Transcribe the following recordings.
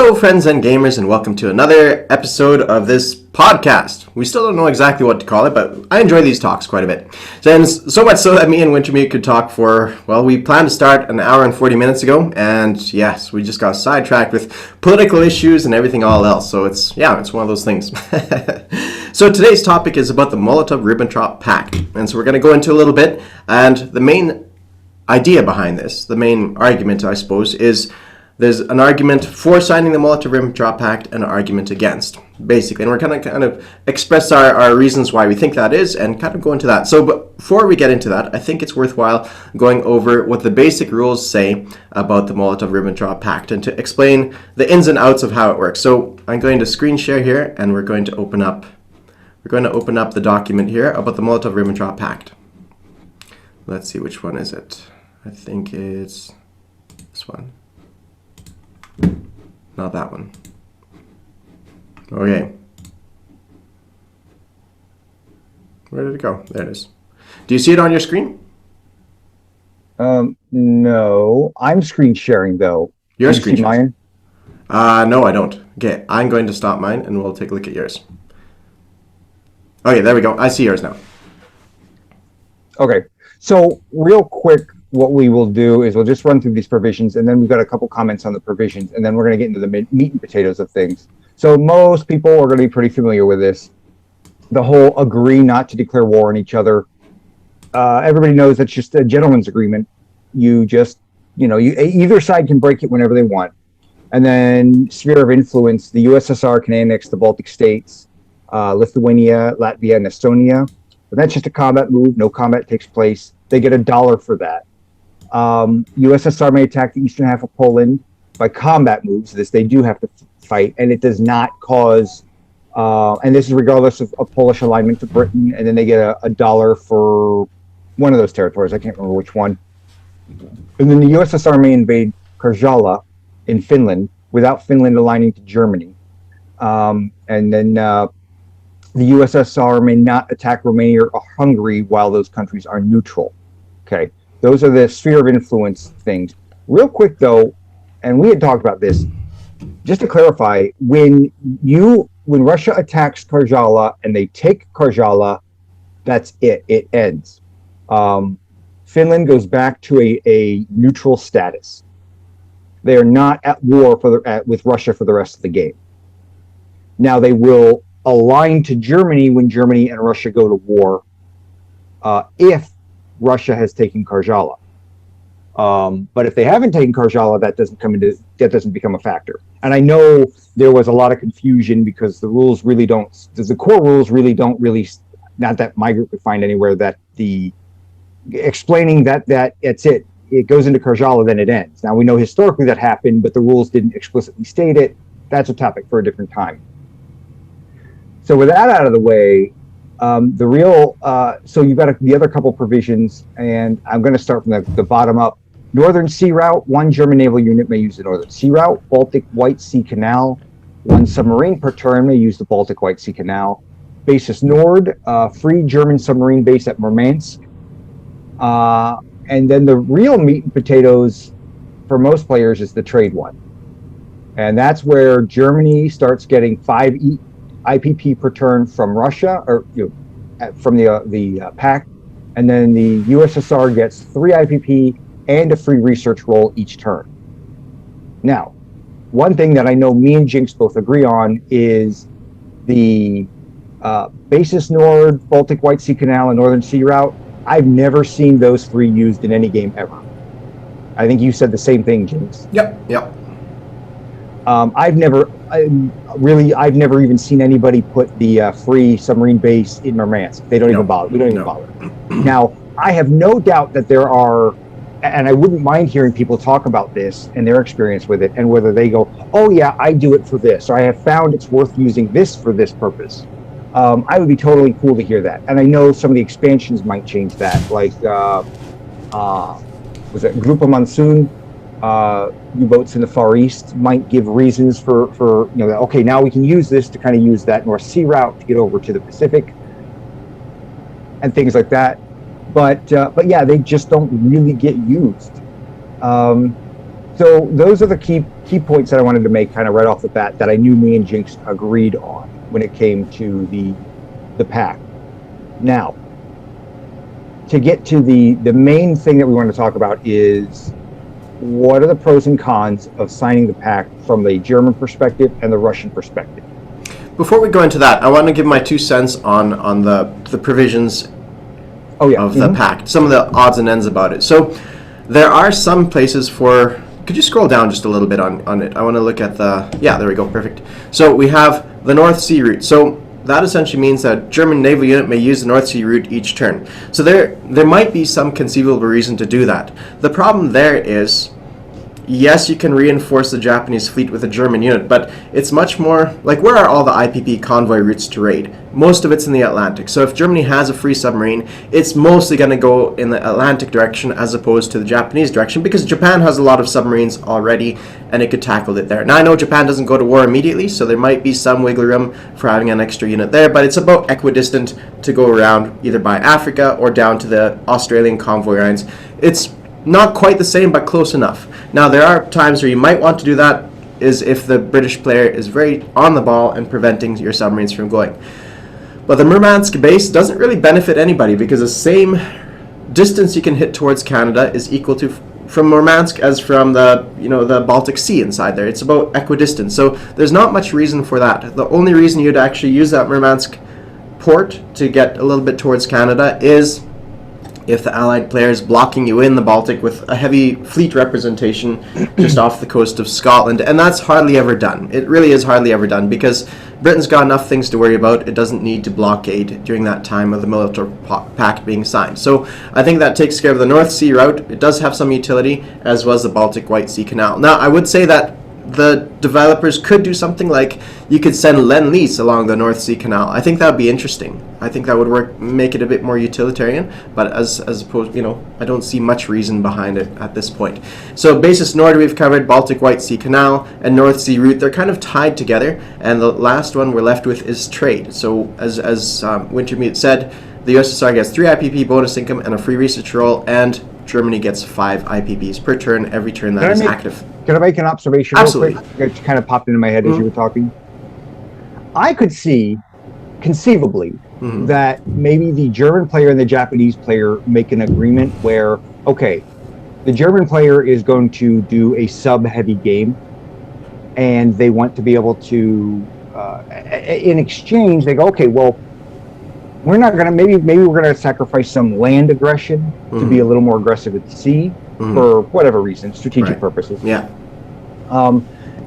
Hello, friends and gamers, and welcome to another episode of this podcast. We still don't know exactly what to call it, but I enjoy these talks quite a bit. And so much so that me and Wintermute could talk for, well, we planned to start an hour and 40 minutes ago, and yes, we just got sidetracked with political issues and everything all else. So it's one of those things. So today's topic is about the Molotov-Ribbentrop Pact. And so we're going to go into a little bit, and the main idea behind this, the main argument, I suppose, is there's an argument for signing the Molotov-Ribbentrop Pact and an argument against, basically. And we're going to kind of express our reasons why we think that is and kind of go into that. So before we get into that, I think it's worthwhile going over what the basic rules say about the Molotov-Ribbentrop Pact and to explain the ins and outs of how it works. So I'm going to screen share here, and we're going to open up the document here about the Molotov-Ribbentrop Pact. Let's see, which one is it? I think it's this one. Not that one. Okay. Where did it go? There it is. Do you see it on your screen? No. I'm screen sharing though. Your screen sharing? No, I don't. Okay, I'm going to stop mine and we'll take a look at yours. Okay, there we go. I see yours now. Okay. So real quick, what we will do is we'll just run through these provisions, and then we've got a couple comments on the provisions, and then we're going to get into the meat and potatoes of things. So most people are going to be pretty familiar with this. The whole agree not to declare war on each other. Everybody knows that's just a gentleman's agreement. Either side can break it whenever they want. And then sphere of influence, the USSR can annex the Baltic states, Lithuania, Latvia, and Estonia. But that's just a combat move. No combat takes place. They get $1 for that. USSR may attack the eastern half of Poland by combat moves. This they do have to fight, and it does not cause, and this is regardless of Polish alignment to Britain, and then they get $1 for one of those territories. I can't remember which one. And then the USSR may invade Karjala in Finland without Finland aligning to Germany. And then the USSR may not attack Romania or Hungary while those countries are neutral. Okay. Those are the sphere of influence things. Real quick, though, and we had talked about this, just to clarify, when Russia attacks Karjala and they take Karjala, that's it. It ends. Finland goes back to a neutral status. They are not at war with Russia for the rest of the game. Now, they will align to Germany when Germany and Russia go to war if Russia has taken Karjala. But if they haven't taken Karjala, that doesn't become a factor. And I know there was a lot of confusion because the core rules really don't not that my group could find anywhere that explaining that it's it goes into Karjala, then it ends. Now we know historically that happened, but the rules didn't explicitly state it. That's a topic for a different time. So with that out of the way, so you've got the other couple provisions, and I'm going to start from the bottom up. Northern Sea Route, one German naval unit may use the Northern Sea Route. Baltic White Sea Canal, one submarine per turn may use the Baltic White Sea Canal. Basis Nord, free German submarine base at Murmansk. And then the real meat and potatoes for most players is the trade one. And that's where Germany starts getting 5 IPP per turn from Russia, or from the pact, and then the USSR gets 3 IPP and a free research roll each turn. Now, one thing that I know me and Jinx both agree on is the Basis Nord, Baltic White Sea Canal, and Northern Sea Route. I've never seen those 3 used in any game ever. I think you said the same thing, Jinx. Yep. I've never even seen anybody put the free submarine base in Murmansk. They don't even bother. We don't even bother. Now, I have no doubt that there are, and I wouldn't mind hearing people talk about this and their experience with it, and whether they go, oh yeah, I do it for this, or I have found it's worth using this for this purpose. I would be totally cool to hear that. And I know some of the expansions might change that, like, was it Grupa Monsoon? U-boats in the Far East might give reasons for okay, now we can use this to kind of use that North Sea route to get over to the Pacific and things like that. But yeah, they just don't really get used. So those are the key points that I wanted to make kind of right off the bat that I knew me and Jinx agreed on when it came to the pact. Now, to get to the main thing that we want to talk about is what are the pros and cons of signing the pact from the German perspective and the Russian perspective. Before we go into that, I want to give my 2 cents on the provisions of the pact, some of the odds and ends about it. So there are some places for, could you scroll down just a little bit on it? I want to look at there we go, perfect. So we have the North Sea route. So that essentially means that German naval unit may use the North Sea route each turn. So there might be some conceivable reason to do that. The problem there is, yes, you can reinforce the Japanese fleet with a German unit, but it's much more like, where are all the IPP convoy routes to raid? Most of it's in the Atlantic. So if Germany has a free submarine, it's mostly going to go in the Atlantic direction as opposed to the Japanese direction, because Japan has a lot of submarines already and it could tackle it there. Now, I know Japan doesn't go to war immediately, so there might be some wiggle room for having an extra unit there, but it's about equidistant to go around either by Africa or down to the Australian convoy lines. It's not quite the same, but close enough. Now, there are times where you might want to do that, is if the British player is very on the ball and preventing your submarines from going. But the Murmansk base doesn't really benefit anybody, because the same distance you can hit towards Canada is equal to from Murmansk as from the Baltic Sea inside there. It's about equidistant. So there's not much reason for that. The only reason you'd actually use that Murmansk port to get a little bit towards Canada is if the Allied player is blocking you in the Baltic with a heavy fleet representation just off the coast of Scotland. And that's hardly ever done. It really is hardly ever done, because Britain's got enough things to worry about. It doesn't need to blockade during that time of the Molotov Pact being signed. So I think that takes care of the North Sea route. It does have some utility, as was the Baltic White Sea Canal. Now, I would say that the developers could do something like, you could send Lend-Lease along the North Sea Canal. I think that would be interesting. I think that would work, make it a bit more utilitarian, but as opposed, I don't see much reason behind it at this point. So Basis Nord we've covered, Baltic White Sea Canal and North Sea route, they're kind of tied together, and the last one we're left with is trade. So as Wintermute said, the USSR gets 3 IPP bonus income and a free research roll, and Germany gets 5 IPPs per turn, every turn that is active. Can I make an observation Absolutely. real quick? It kind of popped into my head as you were talking. I could see, conceivably, that maybe the German player and the Japanese player make an agreement where, okay, the German player is going to do a sub-heavy game, and they want to be able to, in exchange, they go, okay, well, we're not going to, maybe we're going to sacrifice some land aggression to be a little more aggressive at sea for whatever reason, strategic purposes. Yeah.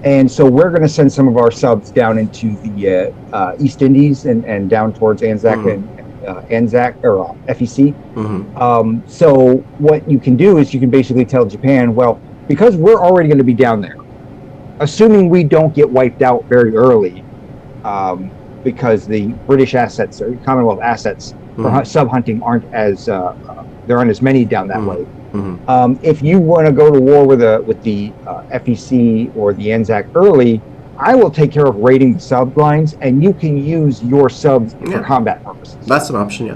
And so we're going to send some of our subs down into the East Indies and down towards Anzac and Anzac or FEC. So what you can do is you can basically tell Japan, well, because we're already going to be down there, assuming we don't get wiped out very early, because the British assets or Commonwealth assets for sub hunting aren't as there aren't as many down that way. If you want to go to war with the FEC or the Anzac early, I will take care of raiding the sub lines, and you can use your subs for combat purposes. That's an option,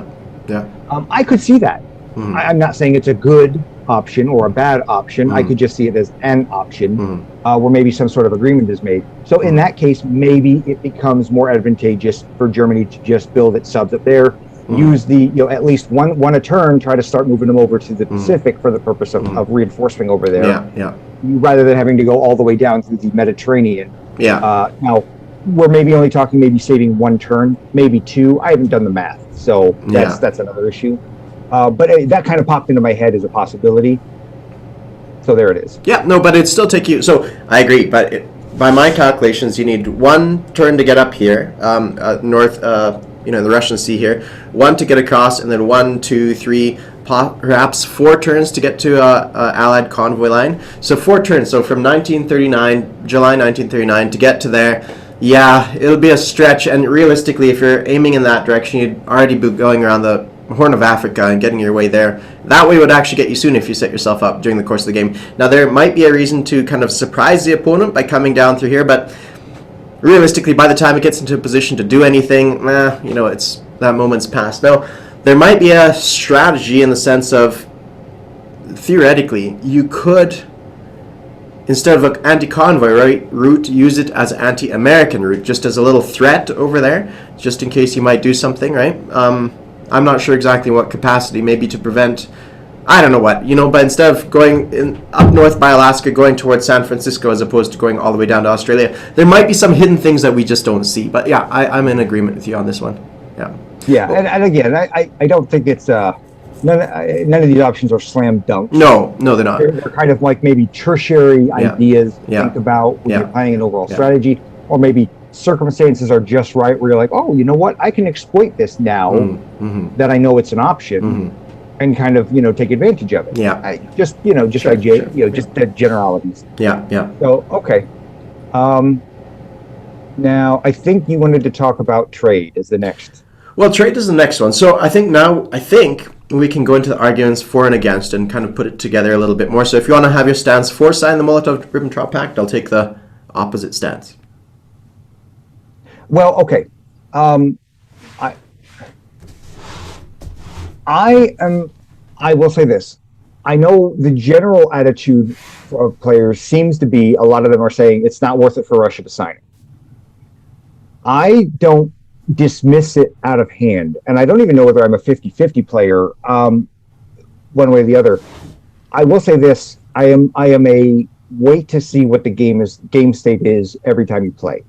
yeah. I could see that. I'm not saying it's a good option or a bad option. I could just see it as an option where maybe some sort of agreement is made. So in that case, maybe it becomes more advantageous for Germany to just build its subs up there, use the at least one a turn, try to start moving them over to the Pacific for the purpose of reinforcing over there. Rather than having to go all the way down through the Mediterranean. Now we're maybe only talking maybe saving 1 turn, maybe 2. I haven't done the math, so that's another issue. But that kind of popped into my head as a possibility. So there it is. Yeah, no, but it still take you. So I agree, but by my calculations, you need 1 turn to get up here, north, the Russian Sea here, 1 to get across, and then 1, 2, 3, perhaps 4 turns to get to Allied convoy line. So 4 turns. So from July 1939, to get to there, it'll be a stretch. And realistically, if you're aiming in that direction, you'd already be going around the Horn of Africa and getting your way there. That way would actually get you soon if you set yourself up during the course of the game. Now, there might be a reason to kind of surprise the opponent by coming down through here, but realistically, by the time it gets into a position to do anything, it's that moment's past. Now, there might be a strategy in the sense of, theoretically, you could, instead of an anti-convoy route, use it as an anti-American route, just as a little threat over there, just in case you might do something, right? I'm not sure exactly what capacity, maybe to prevent, I don't know what, but instead of going up north by Alaska, going towards San Francisco as opposed to going all the way down to Australia, there might be some hidden things that we just don't see. But yeah, I'm in agreement with you on this one. Yeah. Yeah, and again, I don't think it's none of these options are slam dunks. No, they're not. They're kind of like maybe tertiary ideas to think about when you're planning an overall strategy, or maybe circumstances are just right where you're like, oh, you know what, I can exploit this now that I know it's an option, and kind of take advantage of it. Yeah, just the generalities. Yeah. So okay, now I think you wanted to talk about trade as the next. Well, trade is the next one. So I think we can go into the arguments for and against and kind of put it together a little bit more. So if you want to have your stance for signing the Molotov-Ribbentrop Pact, I'll take the opposite stance. Well, okay. I will say this. I know the general attitude of players seems to be, a lot of them are saying it's not worth it for Russia to sign it. I don't dismiss it out of hand, and I don't even know whether I'm a 50-50 player, one way or the other. I will say this: I am a wait to see what the game state is every time you play.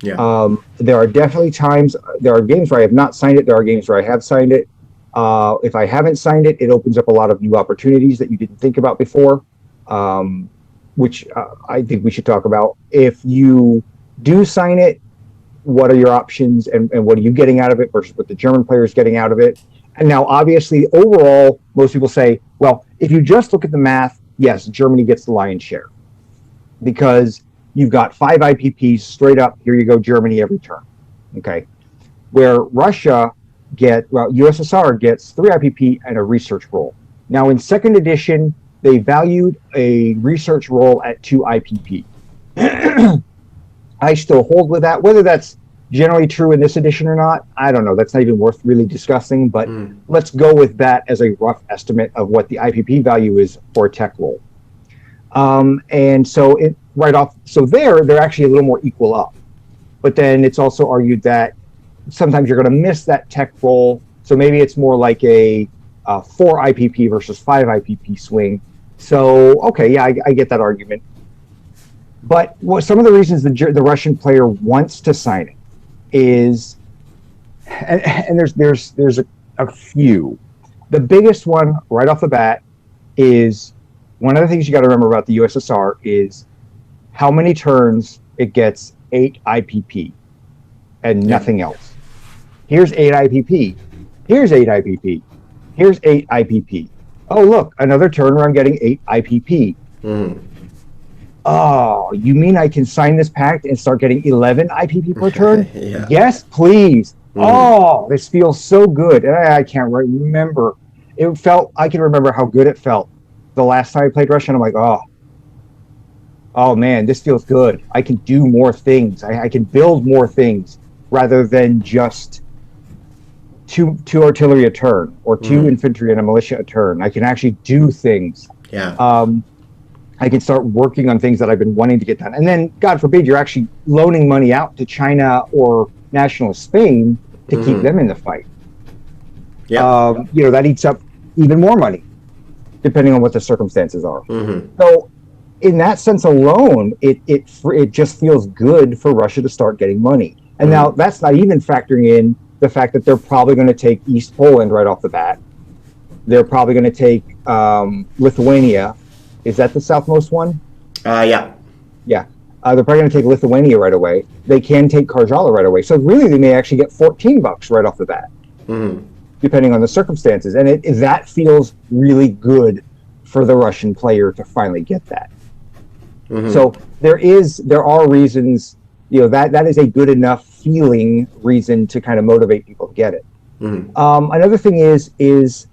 Yeah. There are definitely times, there are games where I have not signed it, there are games where I have signed it. If I haven't signed it, it opens up a lot of new opportunities that you didn't think about before, which I think we should talk about. If you do sign it, what are your options, and what are you getting out of it versus what the German player is getting out of it? And now, obviously, overall, most people say, well, if you just look at the math, yes, Germany gets the lion's share, because you've got 5 IPPs straight up, here you go, Germany every turn, okay? Where USSR gets 3 IPP and a research role. Now, in second edition, they valued a research role at 2 IPP. I still hold with that. Whether that's generally true in this edition or not, I don't know. That's not even worth really discussing, but let's go with that as a rough estimate of what the IPP value is for a tech role. And so they're actually a little more equal up. But then it's also argued that sometimes you're going to miss that tech role. So maybe it's more like a 4 IPP versus 5 IPP swing. So, okay, yeah, I get that argument. But some of the reasons the Russian player wants to sign it is, and there's a few. The biggest one right off the bat is, one of the things you got to remember about the USSR is how many turns it gets 8 IPP and nothing else. Here's 8 IPP. Here's 8 IPP. Here's 8 IPP. Oh, look, another turn where I'm getting 8 IPP. Oh, you mean I can sign this pact and start getting 11 IPP per turn? Yes, please. Oh, this feels so good. And I can't remember. I can remember how good it felt the last time I played Russia. And I'm like, oh man, this feels good. I can do more things. I can build more things rather than just two artillery a turn or 2 infantry and a militia a turn. I can actually do things. I can start working on things that I've been wanting to get done. And then, God forbid, you're actually loaning money out to China or nationalist Spain to keep them in the fight. That eats up even more money, depending on what the circumstances are. So, in that sense alone, it just feels good for Russia to start getting money. And now, that's not even factoring in the fact that they're probably going to take East Poland right off the bat. They're probably going to take Lithuania. Is that the southmost one? Yeah. They're probably going to take Lithuania right away. They can take Karjala right away. So really, they may actually get $14 right off the bat, depending on the circumstances. And that feels really good for the Russian player to finally get that. So there are reasons, that is a good enough feeling reason to kind of motivate people to get it. Another thing is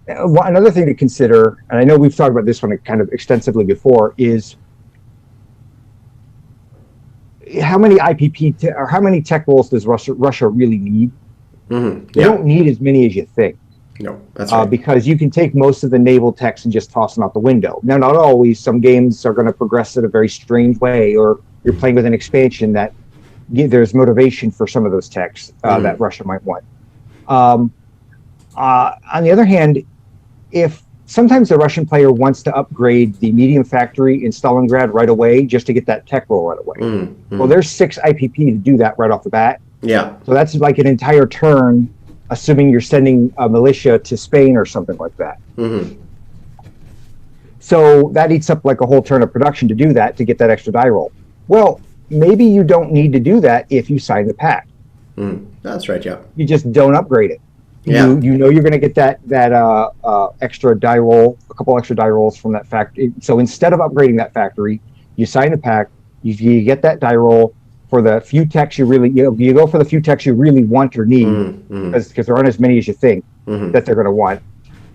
another thing to consider, and I know we've talked about this one kind of extensively before, is how many IPP or how many tech roles does Russia really need? They don't need as many as you think. No, that's right. Because you can take most of the naval text and just toss them out the window. Now, not always. Some games are going to progress in a very strange way, or you're playing with an expansion that there's motivation for some of those texts that Russia might want. On the other hand, if sometimes the Russian player wants to upgrade the medium factory in Stalingrad right away just to get that tech roll right away. Well, there's 6 IPP to do that right off the bat. Yeah. So that's like an entire turn, assuming you're sending a militia to Spain or something like that. So that eats up like a whole turn of production to do that, to get that extra die roll. Well, maybe you don't need to do that if you sign the pact. That's right, yeah. You just don't upgrade it. Yeah. You know you're going to get that extra die roll, a couple extra die rolls from that factory. So instead of upgrading that factory, you sign the pact, you get that die roll for the few techs you go for the few techs you really want or need, because there aren't as many as you think that they're going to want.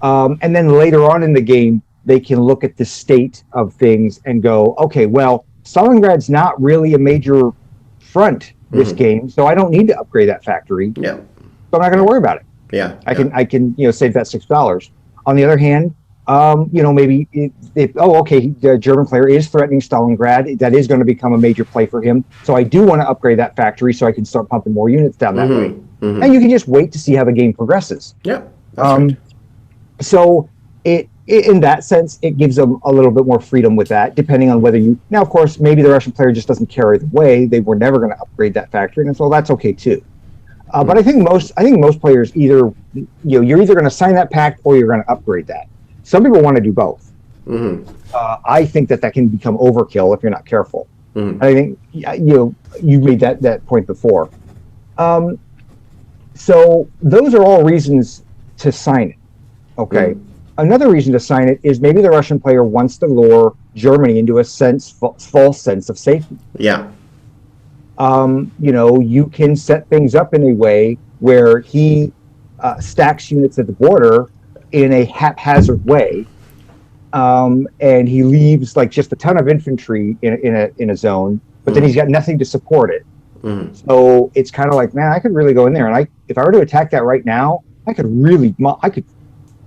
And then later on in the game, they can look at the state of things and go, okay, well, Stalingrad's not really a major front this game, so I don't need to upgrade that factory. Yeah. So I'm not going to worry about it. Yeah. I can save that $6. On the other hand, maybe the German player is threatening Stalingrad. That is going to become a major play for him. So I do want to upgrade that factory so I can start pumping more units down that way. And you can just wait to see how the game progresses. Yeah. That's right. So it in that sense, it gives them a little bit more freedom with that, depending on whether you. Now, of course, maybe the Russian player just doesn't care either way. They were never going to upgrade that factory, and so that's okay too. But I think most players you're either going to sign that pact or you're going to upgrade that. Some people want to do both. I think that can become overkill if you're not careful. I think you made that point before. So those are all reasons to sign it. Okay. Another reason to sign it is maybe the Russian player wants to lure Germany into a false sense of safety. Yeah. You can set things up in a way where he stacks units at the border in a haphazard way, and he leaves like just a ton of infantry in a zone, but then he's got nothing to support it. So it's kind of like, man, I could really go in there, and if I were to attack that right now, I could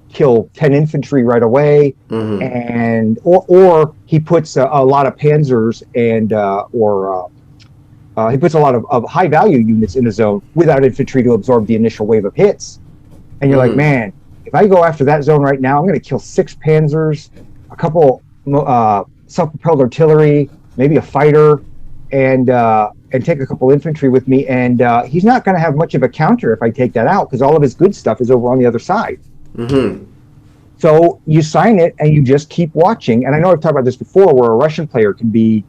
kill 10 infantry right away, and or he puts a lot of panzers and he puts a lot of high value units in the zone without infantry to absorb the initial wave of hits. And you're like, man, if I go after that zone right now, I'm going to kill 6 panzers, a couple self-propelled artillery, maybe a fighter, and take a couple infantry with me. And he's not going to have much of a counter if I take that out, because all of his good stuff is over on the other side. So you sign it and you just keep watching. And I know I've talked about this before, where a Russian player they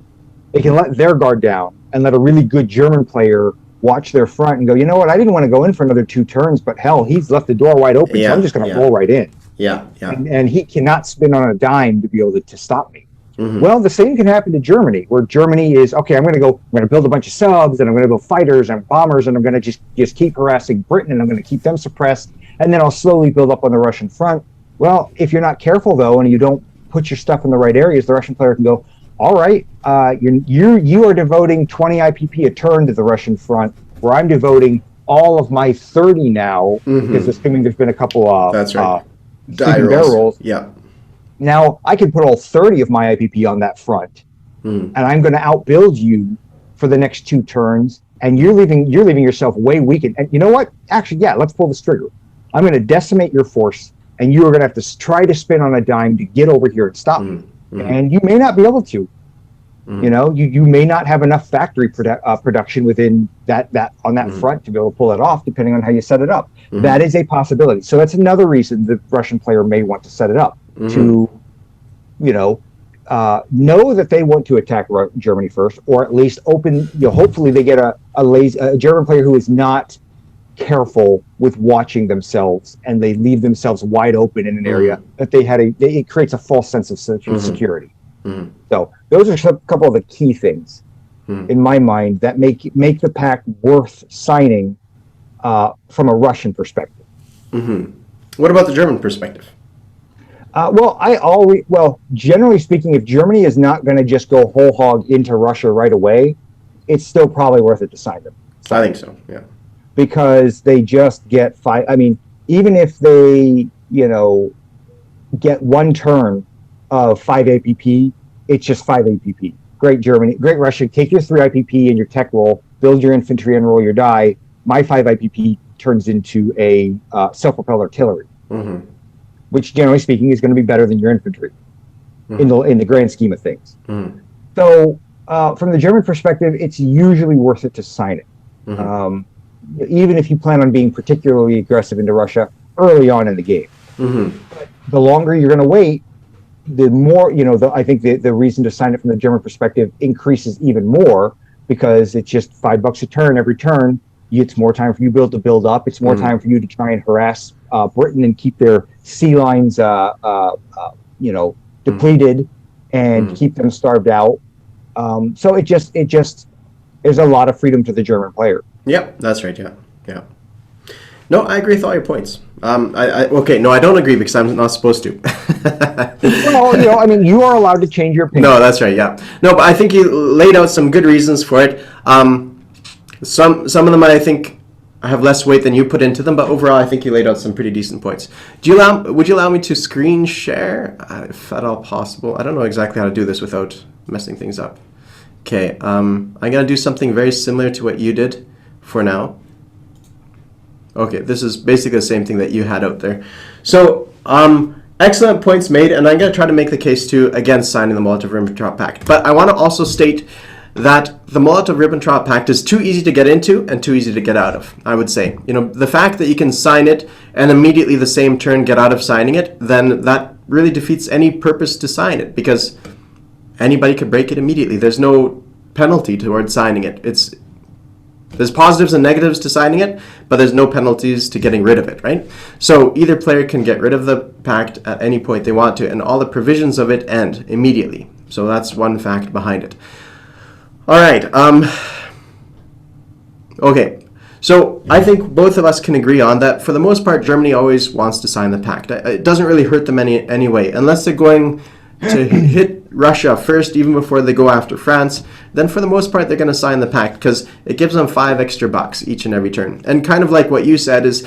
can let their guard down and let a really good German player watch their front and go, you know what, I didn't want to go in for another 2 turns, but hell, he's left the door wide open, so I'm just going to roll right in. Yeah. And he cannot spin on a dime to be able to stop me. Well, the same can happen to Germany, where Germany is, okay, I'm going to build a bunch of subs, and I'm going to build fighters and bombers, and I'm going to just keep harassing Britain, and I'm going to keep them suppressed, and then I'll slowly build up on the Russian front. Well, if you're not careful, though, and you don't put your stuff in the right areas, the Russian player can go, all right, you are devoting 20 IPP a turn to the Russian front, where I'm devoting all of my 30 now, because assuming there's been a couple that's right. barrels. Yeah. Now I can put all 30 of my IPP on that front, and I'm going to outbuild you for the next 2 turns, and you're leaving yourself way weakened. And you know what? Actually, yeah, let's pull this trigger. I'm going to decimate your force, and you are going to have to try to spin on a dime to get over here and stop me. And you may not be able to. You may not have enough factory production within that on that front to be able to pull it off, depending on how you set it up. That is a possibility. So that's another reason the Russian player may want to set it up to, know that they want to attack Germany first, or at least open. Hopefully they get a German player who is not careful with watching themselves, and they leave themselves wide open in an area that it creates a false sense of security. So those are a couple of the key things in my mind that make the pact worth signing from a Russian perspective. What about the German perspective? Generally speaking, if Germany is not going to just go whole hog into Russia right away, it's still probably worth it to sign them. I think so, yeah. Because they just get even if they, get one turn of 5 APP, it's just 5 APP. Great Germany, great Russia. Take your 3 IPP and your tech roll, build your infantry and roll your die. My 5 IPP turns into a self-propelled artillery, which generally speaking is going to be better than your infantry in the grand scheme of things. So from the German perspective, it's usually worth it to sign it. Even if you plan on being particularly aggressive into Russia early on in the game. But the longer you're going to wait, the more, I think the reason to sign it from the German perspective increases even more, because it's just $5 a turn every turn. It's more time for you to build up. It's more time for you to try and harass Britain and keep their sea lines, depleted and keep them starved out. So it just there's a lot of freedom to the German player. Yep, that's right. Yeah. No, I agree with all your points. I don't agree because I'm not supposed to. Well, you are allowed to change your opinion. No, that's right. Yeah. No, but I think you laid out some good reasons for it. Some of them I think have less weight than you put into them, but overall I think you laid out some pretty decent points. Would you allow me to screen share, if at all possible? I don't know exactly how to do this without messing things up. Okay, I'm gonna do something very similar to what you did for now. Okay, this is basically the same thing that you had out there. So, excellent points made, and I'm going to try to make the case too against signing the Molotov-Ribbentrop Pact. But I want to also state that the Molotov-Ribbentrop Pact is too easy to get into and too easy to get out of, I would say. The fact that you can sign it and immediately the same turn get out of signing it, then that really defeats any purpose to sign it, because anybody could break it immediately. There's no penalty towards signing it. There's positives and negatives to signing it, but there's no penalties to getting rid of it, right? So either player can get rid of the pact at any point they want to, and all the provisions of it end immediately. So that's one fact behind it. All right. Okay. So I think both of us can agree on that. For the most part, Germany always wants to sign the pact. It doesn't really hurt them anyway, unless they're going to hit Russia first, even before they go after France. Then for the most part, they're going to sign the pact because it gives them $5 extra each and every turn. And kind of like what you said, is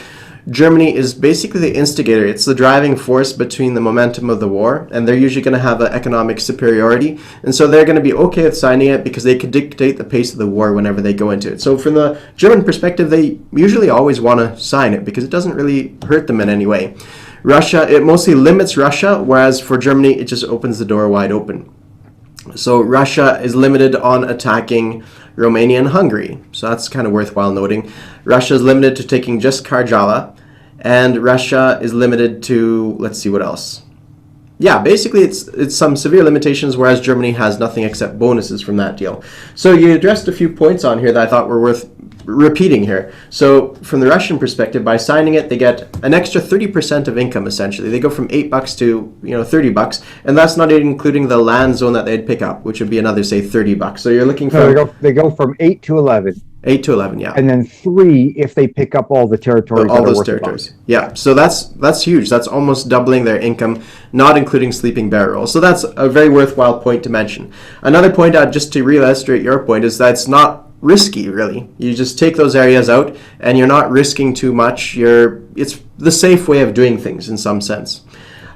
Germany is basically the instigator. It's the driving force between the momentum of the war, and they're usually going to have an economic superiority. And so they're going to be okay with signing it because they can dictate the pace of the war whenever they go into it. So from the German perspective, they usually always want to sign it because it doesn't really hurt them in any way. Russia, it mostly limits Russia, whereas for Germany, it just opens the door wide open. So Russia is limited on attacking Romania and Hungary. So that's kind of worthwhile noting. Russia is limited to taking just Karjala, and Russia is limited to, let's see what else. Yeah, basically it's some severe limitations, whereas Germany has nothing except bonuses from that deal. So you addressed a few points on here that I thought were worth repeating here. So from the Russian perspective, by signing it, they get an extra 30% of income, essentially. They go from $8 to $30, and that's not including the land zone that they'd pick up, which would be another, say, $30. So you're looking for... No, they go from 8 to 11. 8 to 11, yeah. And then 3 if they pick up all the territories. All those territories. Yeah, so that's huge. That's almost doubling their income, not including sleeping barrels. So that's a very worthwhile point to mention. Another point, just to re-illustrate your point, is that it's not risky, really. You just take those areas out, and you're not risking too much. It's the safe way of doing things in some sense.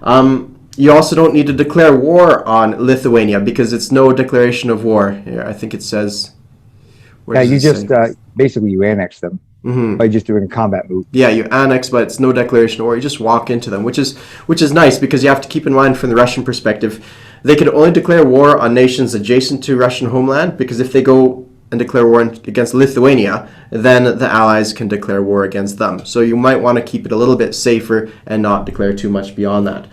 You also don't need to declare war on Lithuania because it's no declaration of war. Here, I think it says... Yeah, you just basically you annex them by just doing a combat move. Yeah, you annex, but it's no declaration of war. You just walk into them, which is nice because you have to keep in mind from the Russian perspective, they could only declare war on nations adjacent to Russian homeland, because if they go and declare war against Lithuania, then the Allies can declare war against them. So you might want to keep it a little bit safer and not declare too much beyond that.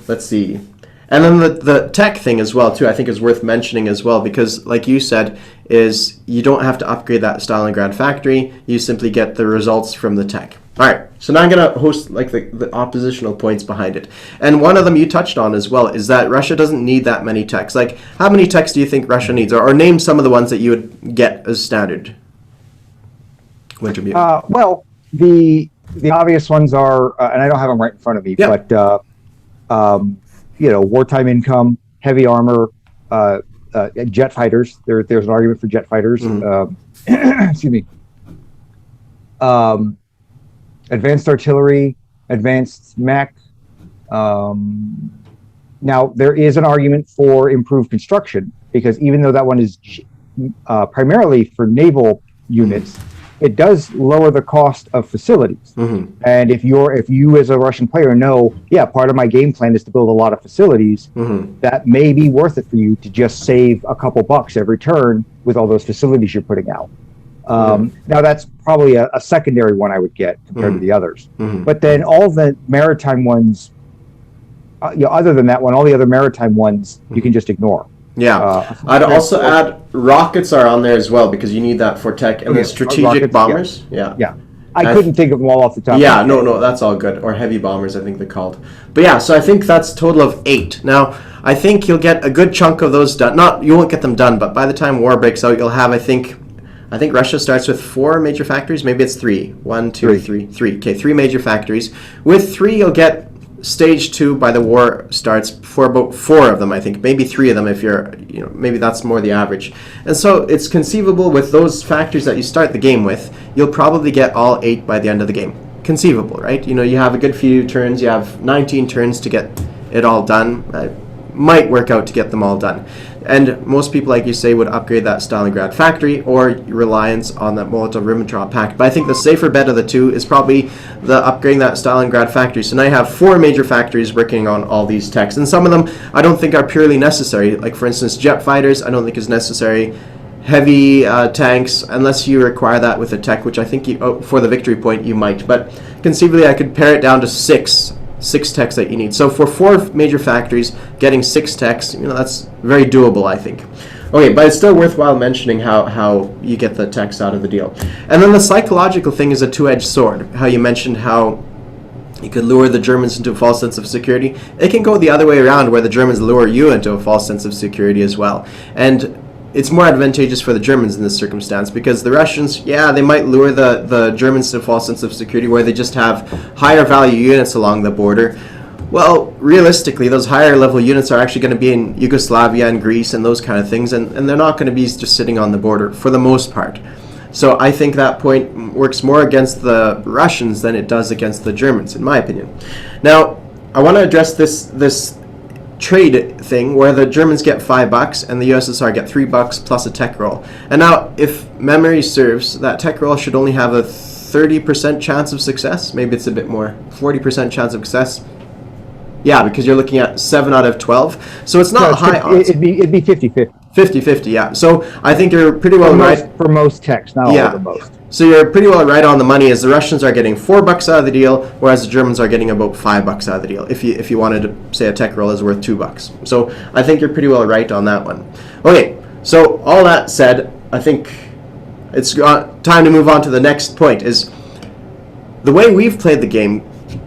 Let's see. And then the tech thing as well, too, I think is worth mentioning as well, because like you said, is you don't have to upgrade that Stalingrad factory. You simply get the results from the tech. All right, so now I'm going to host like the oppositional points behind it. And one of them you touched on as well is that Russia doesn't need that many techs. Like, how many techs do you think Russia needs? Or name some of the ones that you would get as standard. Wintermute. Well, the obvious ones are, and I don't have them right in front of me, yep. But wartime income, heavy armor, jet fighters. There's an argument for jet fighters. Excuse me. advanced artillery, advanced mech. Now, there is an argument for improved construction, because even though that one is primarily for naval units, it does lower the cost of facilities. And if you as a Russian player know, yeah, part of my game plan is to build a lot of facilities, that may be worth it for you to just save a couple bucks every turn with all those facilities you're putting out. Now, that's probably a secondary one I would get compared to the others. But then all the maritime ones, other than that one, all the other maritime ones you can just ignore. Yeah, I'd also add rockets are on there as well, because you need that for tech, and the strategic rockets, bombers. Yeah. I couldn't think of them all off the top. Yeah, no, that's all good. Or heavy bombers, I think they're called. But yeah, so I think that's a total of 8. Now, I think you'll get a good chunk of those done. You won't get them done, but by the time war breaks out, you'll have, I think Russia starts with 4 major factories. Maybe it's 3. 1, 2, 3. 3. Okay, 3 major factories. With 3, you'll get stage 2 by the war starts for about 4 of them, I think. Maybe 3 of them if you're, maybe that's more the average. And so it's conceivable with those factories that you start the game with, you'll probably get all 8 by the end of the game. Conceivable, right? You have a good few turns. You have 19 turns to get it all done. Might work out to get them all done. And most people, like you say, would upgrade that Stalingrad factory or reliance on that Molotov-Ribbentrop Pact. But I think the safer bet of the two is probably the upgrading that Stalingrad factory. So now you have 4 major factories working on all these techs. And some of them I don't think are purely necessary. Like, for instance, jet fighters I don't think is necessary. Heavy tanks, unless you require that with a tech, which I think for the victory point you might. But conceivably I could pare it down to 6 techs that you need. So for 4 major factories, getting 6 techs, that's very doable, I think. Okay, but it's still worthwhile mentioning how you get the techs out of the deal. And then the psychological thing is a two-edged sword. How you mentioned how you could lure the Germans into a false sense of security. It can go the other way around, where the Germans lure you into a false sense of security as well. And it's more advantageous for the Germans in this circumstance, because the Russians, they might lure the Germans to a false sense of security where they just have higher value units along the border. Well, realistically, those higher level units are actually going to be in Yugoslavia and Greece and those kind of things, and they're not going to be just sitting on the border for the most part. So I think that point works more against the Russians than it does against the Germans, in my opinion. Now, I want to address this trade thing where the Germans get $5 and the USSR get $3 plus a tech roll. And now, if memory serves, that tech roll should only have a 30% chance of success. Maybe it's a bit more, 40% chance of success. Yeah, because you're looking at 7 out of 12. So it's not high odds. It'd be 50-50. 50-50, yeah. So I think you're pretty well right. For most techs, not all of the most. So you're pretty well right on the money, as the Russians are getting $4 out of the deal, whereas the Germans are getting about $5 out of the deal, if you wanted to say a tech roll is worth $2. So I think you're pretty well right on that one. Okay, so all that said, I think it's time to move on to the next point. Is the way we've played the game,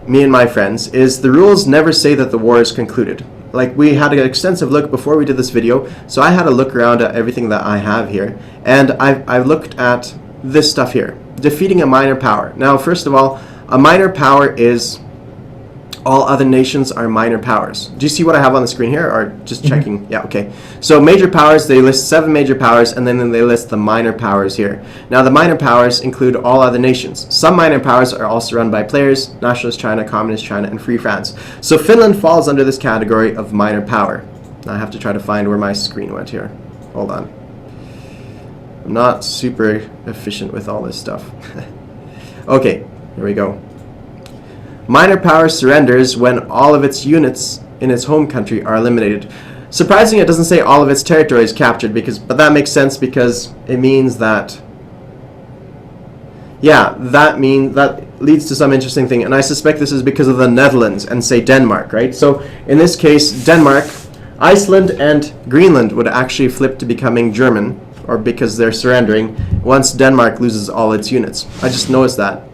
me and my friends, is the rules never say that the war is concluded. Like, we had an extensive look before we did this video, so I had a look around at everything that I have here, and I've looked at this stuff here. Defeating a minor power. Now, first of all, a minor power is all other nations are minor powers. Do you see what I have on the screen here, or just checking? Yeah, okay. So major powers, they list 7 major powers, and then they list the minor powers here. Now, the minor powers include all other nations. Some minor powers are also run by players: Nationalist China, Communist China, and Free France. So Finland falls under this category of minor power. Now I have to try to find where my screen went here. Hold on. I'm not super efficient with all this stuff. Okay, here we go. Minor power surrenders when all of its units in its home country are eliminated. Surprisingly, it doesn't say all of its territory is captured, but that makes sense, because it means that, that leads to some interesting thing, and I suspect this is because of the Netherlands and, say, Denmark, right? So in this case, Denmark, Iceland, and Greenland would actually flip to becoming German, or because they're surrendering, once Denmark loses all its units. I just noticed that.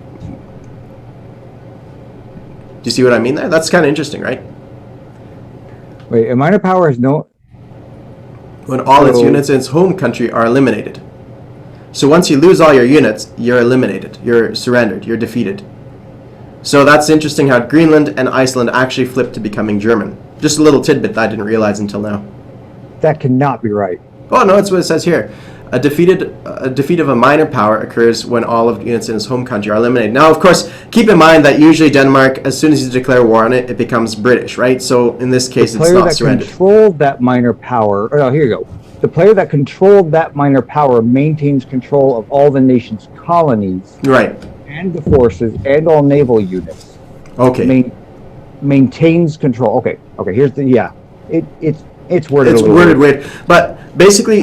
Do you see what I mean there? That's kind of interesting, right? Wait, a minor power is no... When all its units in its home country are eliminated. So once you lose all your units, you're eliminated. You're surrendered. You're defeated. So that's interesting how Greenland and Iceland actually flipped to becoming German. Just a little tidbit that I didn't realize until now. That cannot be right. Oh, no, it's what it says here. A defeat of a minor power occurs when all of the units in its home country are eliminated. Now, of course, keep in mind that usually Denmark, as soon as you declare war on it, it becomes British, right? So in this case, it's not surrendered. The player that controlled that minor power, here you go. The player that controlled that minor power maintains control of all the nation's colonies, right, and the forces and all naval units. Okay. Maintains control. Okay. Here's the It's worded. It's worded weird, but basically,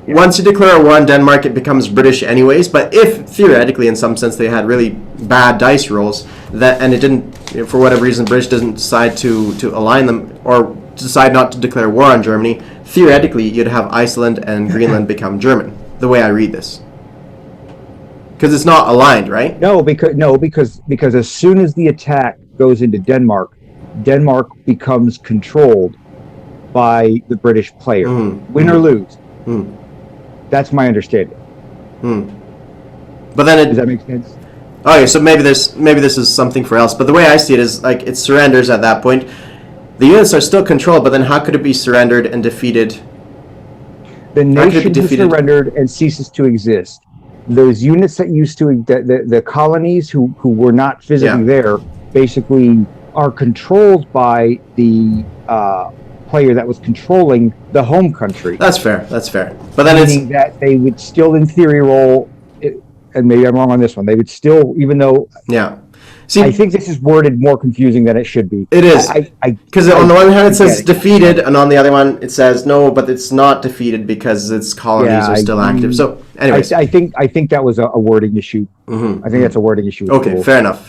once you declare war on Denmark, it becomes British anyways. But if theoretically, in some sense, they had really bad dice rolls, and it didn't, for whatever reason, British doesn't decide to align them or decide not to declare war on Germany, theoretically, you'd have Iceland and Greenland become German. The way I read this, because it's not aligned, right? No, because as soon as the attack goes into Denmark, Denmark becomes controlled by the British player, win or lose. That's my understanding. But then does that make sense? Okay, so maybe this is something for else. But the way I see it is like it surrenders at that point. The units are still controlled, but then how could it be surrendered and defeated? The nation is surrendered and ceases to exist. Those units that used to the colonies who were not physically there basically are controlled by the player that was controlling the home country. That's fair. But then meaning that they would still, in theory, roll. And maybe I'm wrong on this one. They would still, even though. Yeah. See, I think this is worded more confusing than it should be. It is. Because on the one hand it says defeated, and on the other one it says no, but it's not defeated because its colonies are still active. So, anyways. I think that was a wording issue. I think that's a wording issue. Okay, fair enough.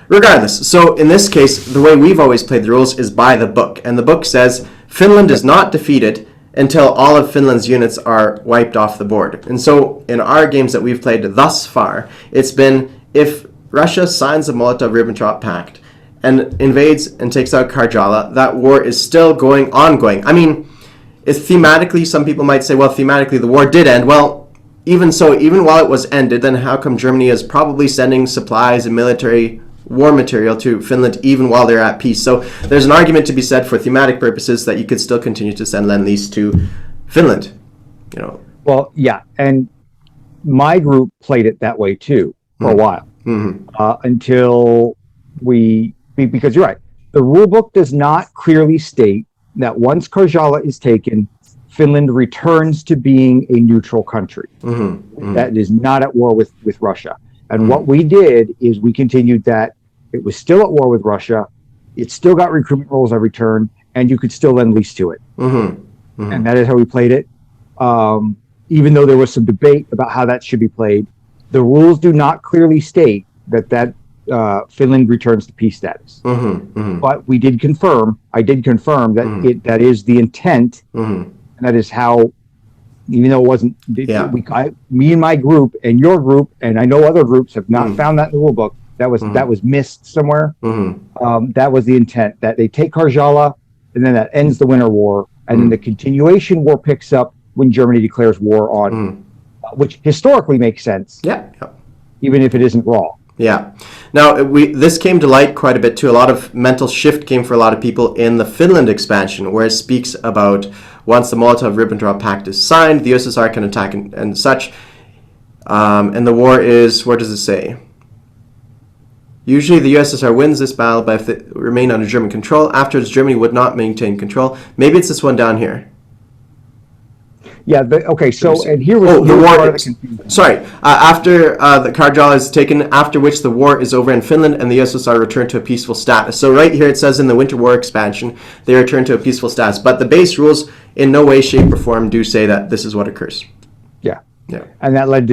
Regardless, so in this case, the way we've always played the rules is by the book. And the book says Finland is not defeated until all of Finland's units are wiped off the board. And so in our games that we've played thus far, it's been if Russia signs the Molotov-Ribbentrop Pact and invades and takes out Karjala, that war is still ongoing. I mean, thematically, some people might say, well, thematically, the war did end. Well, even so, even while it was ended, then how come Germany is probably sending supplies and military war material to Finland even while they're at peace? So there's an argument to be said for thematic purposes that you could still continue to send Lend-Lease to Finland. Well, yeah, and my group played it that way too for a while. Until because you're right, the rule book does not clearly state that once Karjala is taken, Finland returns to being a neutral country. That is not at war with Russia. And what we did is we continued that it was still at war with Russia, it still got recruitment rolls every turn, and you could still Lend-Lease to it. And that is how we played it. Even though there was some debate about how that should be played, the rules do not clearly state that Finland returns to peace status. But I did confirm that that is the intent, and that is how, even though it wasn't, me and my group and your group, and I know other groups have not found that in the rule book. That was missed somewhere. That was the intent, that they take Karjala, and then that ends the Winter War, and then the continuation war picks up when Germany declares war on. Which historically makes sense. Even if it isn't raw. Now, this came to light quite a bit too. A lot of mental shift came for a lot of people in the Finland expansion, where it speaks about once the Molotov-Ribbentrop Pact is signed, the USSR can attack and such. And the war is, what does it say? Usually the USSR wins this battle, but if they remain under German control, afterwards Germany would not maintain control. Maybe it's this one down here. Okay, so, and here was the war. Sorry, after the Karjala is taken, after which the war is over in Finland and the USSR returned to a peaceful status. So right here it says in the Winter War expansion, they return to a peaceful status. But the base rules in no way, shape, or form do say that this is what occurs. And that led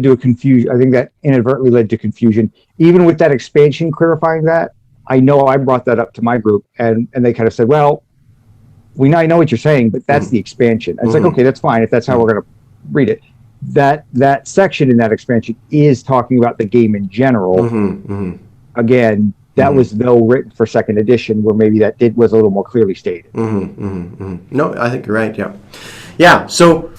to a confusion. I think that inadvertently led to confusion. Even with that expansion clarifying that, I know I brought that up to my group, and they kind of said, well, I know what you're saying, but that's the expansion. And it's like, okay, that's fine if that's how we're going to read it. That section in that expansion is talking about the game in general. Again, that was though written for second edition, where maybe that was a little more clearly stated. No, I think you're right. Yeah. So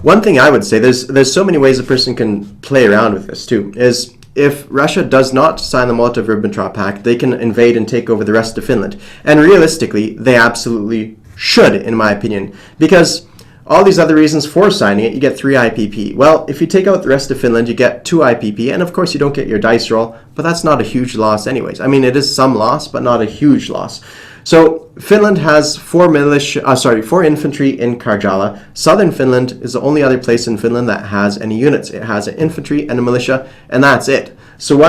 one thing I would say, there's so many ways a person can play around with this too. Is if Russia does not sign the Molotov-Ribbentrop Pact, they can invade and take over the rest of Finland. And realistically, they absolutely should, in my opinion. Because all these other reasons for signing it, you get 3 IPP. Well, if you take out the rest of Finland, you get 2 IPP, and of course you don't get your dice roll, but that's not a huge loss anyways. I mean, it is some loss, but not a huge loss. So Finland has 4 infantry in Karjala. Southern Finland is the only other place in Finland that has any units. It has an infantry and a militia, and that's it. So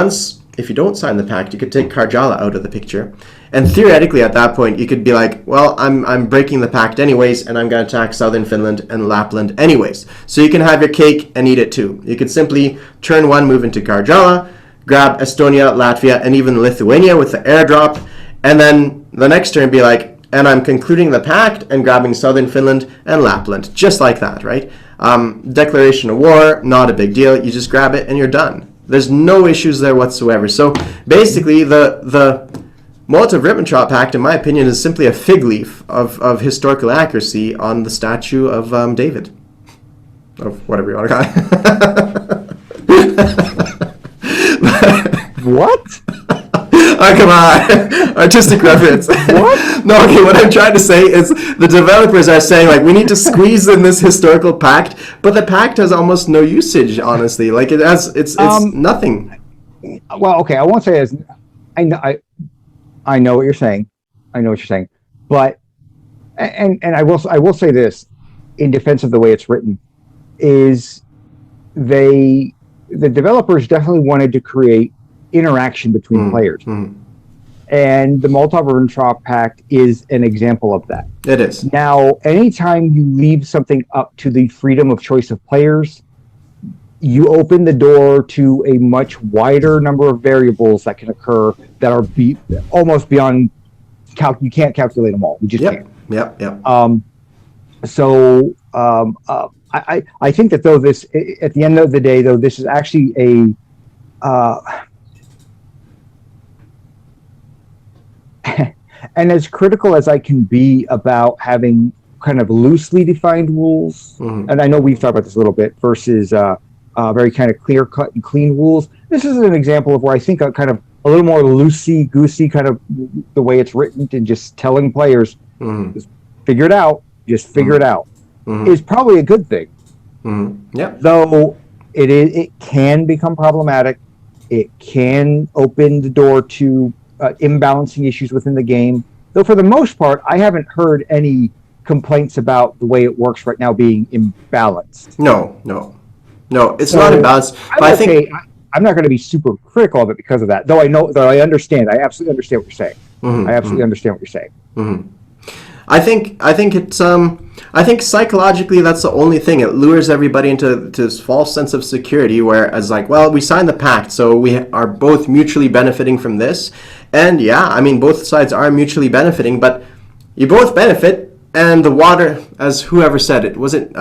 if you don't sign the pact, you could take Karjala out of the picture. And theoretically, at that point, you could be like, well, I'm breaking the pact anyways, and I'm going to attack Southern Finland and Lapland anyways. So you can have your cake and eat it too. You could simply turn 1, move into Karjala, grab Estonia, Latvia, and even Lithuania with the airdrop, and then the next turn be like, and I'm concluding the pact and grabbing Southern Finland and Lapland, just like that, right? Declaration of war, not a big deal. You just grab it and you're done. There's no issues there whatsoever. So basically, the Molotov-Ribbentrop Pact, in my opinion, is simply a fig leaf of historical accuracy on the statue of David. Of whatever you want to call it. What? Oh, come on. Artistic reference. What? No, okay, what I'm trying to say is the developers are saying, like, we need to squeeze in this historical pact, but the pact has almost no usage, honestly. Like, it's nothing. Well, okay, I won't say as... I know what you're saying. But, and I will say this, in defense of the way it's written, is the developers definitely wanted to create interaction between players. And the Molotov-Ribbentrop Pact is an example of that. It is. Now, anytime you leave something up to the freedom of choice of players, you open the door to a much wider number of variables that can occur that are almost beyond you can't calculate them all. You just can't. Yep. I think that though this, at the end of the day, though, this is actually and as critical as I can be about having kind of loosely defined rules, and I know we've talked about this a little bit, versus very kind of clear cut and clean rules. This is an example of where I think a kind of a little more loosey goosey kind of the way it's written and just telling players, just figure it out, is probably a good thing. Yeah. Though it can become problematic. It can open the door to imbalancing issues within the game. Though for the most part, I haven't heard any complaints about the way it works right now being imbalanced. No, it's not imbalanced. But I think I'm not going to be super critical of it because of that. Though I understand. I absolutely understand what you're saying. I absolutely understand what you're saying. I think it's I think psychologically that's the only thing. It lures everybody into this false sense of security, whereas like, well, we signed the pact, so we are both mutually benefiting from this. And yeah, I mean, both sides are mutually benefiting, but you both benefit, and the water, as whoever said it, was it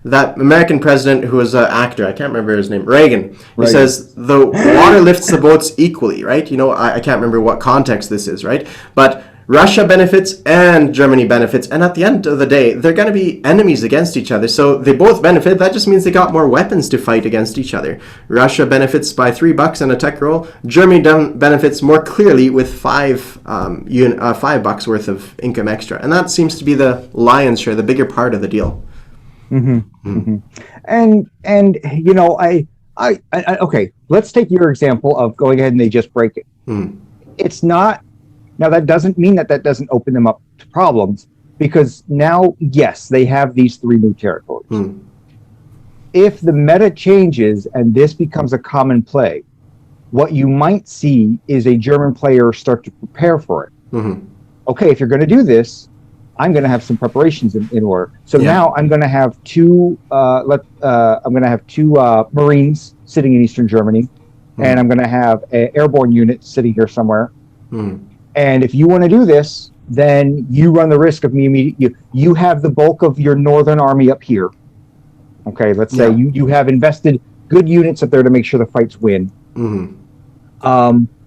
that American president who was an actor, I can't remember his name, Reagan. He says the water lifts the boats equally, right? You know, I can't remember what context this is, right? But Russia benefits and Germany benefits, and at the end of the day, they're going to be enemies against each other. So they both benefit. That just means they got more weapons to fight against each other. Russia benefits by $3 and a tech roll. Germany benefits more clearly with $5 worth of income extra, and that seems to be the lion's share, the bigger part of the deal. And you know, I okay, let's take your example of going ahead and they just break it. It's not. Now, that doesn't mean that doesn't open them up to problems, because now, yes, they have these 3 new territories. If the meta changes and this becomes a common play, what you might see is a German player start to prepare for it. Okay, if you're going to do this, I'm going to have some preparations in order. So now I'm going to have two Marines sitting in Eastern Germany, and I'm going to have an airborne unit sitting here somewhere. And if you want to do this, then you run the risk of me immediately. You have the bulk of your northern army up here. Okay, let's say you have invested good units up there to make sure the fights win.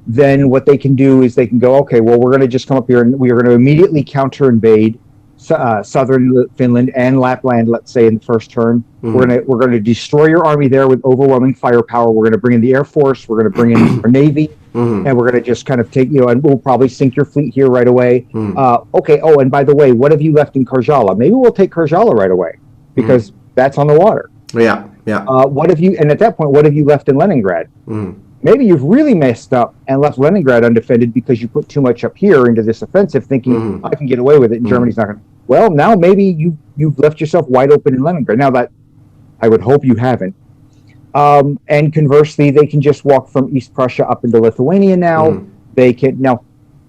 Then what they can do is they can go, okay, well, we're going to just come up here and we are going to immediately counter invade southern Finland and Lapland, let's say, in the first turn. We're going to destroy your army there with overwhelming firepower. We're going to bring in the Air Force. We're going to bring in our Navy. and we're going to just kind of take, and we'll probably sink your fleet here right away. Okay. Oh, and by the way, what have you left in Karjala? Maybe we'll take Karjala right away because that's on the water. Yeah, yeah. What have you? And at that point, what have you left in Leningrad? Maybe you've really messed up and left Leningrad undefended because you put too much up here into this offensive, thinking I can get away with it, and Germany's not going to. Well, now maybe you've left yourself wide open in Leningrad. Now that I would hope you haven't. And conversely, they can just walk from East Prussia up into Lithuania now. They can now.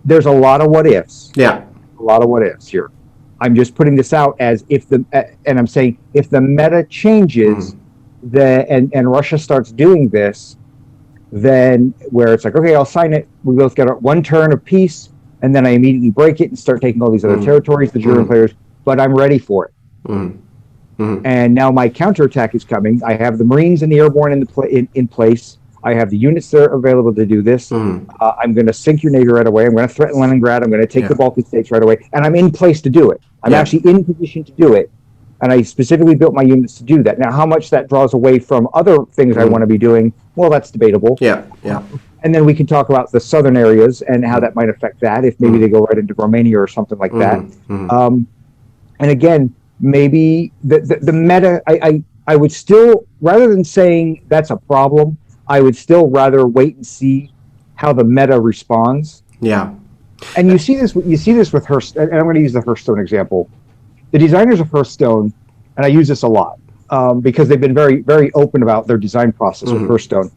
There's a lot of what ifs. Yeah, a lot of what ifs here. I'm just putting this out as and I'm saying if the meta changes, and Russia starts doing this, then where it's like, okay, I'll sign it. We both get one turn of peace, and then I immediately break it and start taking all these other territories, the German players. But I'm ready for it. And now my counterattack is coming. I have the Marines and the Airborne in place. I have the units that are available to do this. I'm going to sink your Navy right away. I'm going to threaten Leningrad. I'm going to take the Baltic states right away. And I'm in place to do it. I'm actually in position to do it. And I specifically built my units to do that. Now, how much that draws away from other things I want to be doing, well, that's debatable. Yeah. And then we can talk about the southern areas and how that might affect that, if maybe they go right into Romania or something like that. And again, maybe the meta, I would still, rather than saying that's a problem, I would still rather wait and see how the meta responds. Yeah. And you see this with Hearthstone, and I'm going to use the Hearthstone example. The designers of Hearthstone, and I use this a lot because they've been very, very open about their design process with Hearthstone.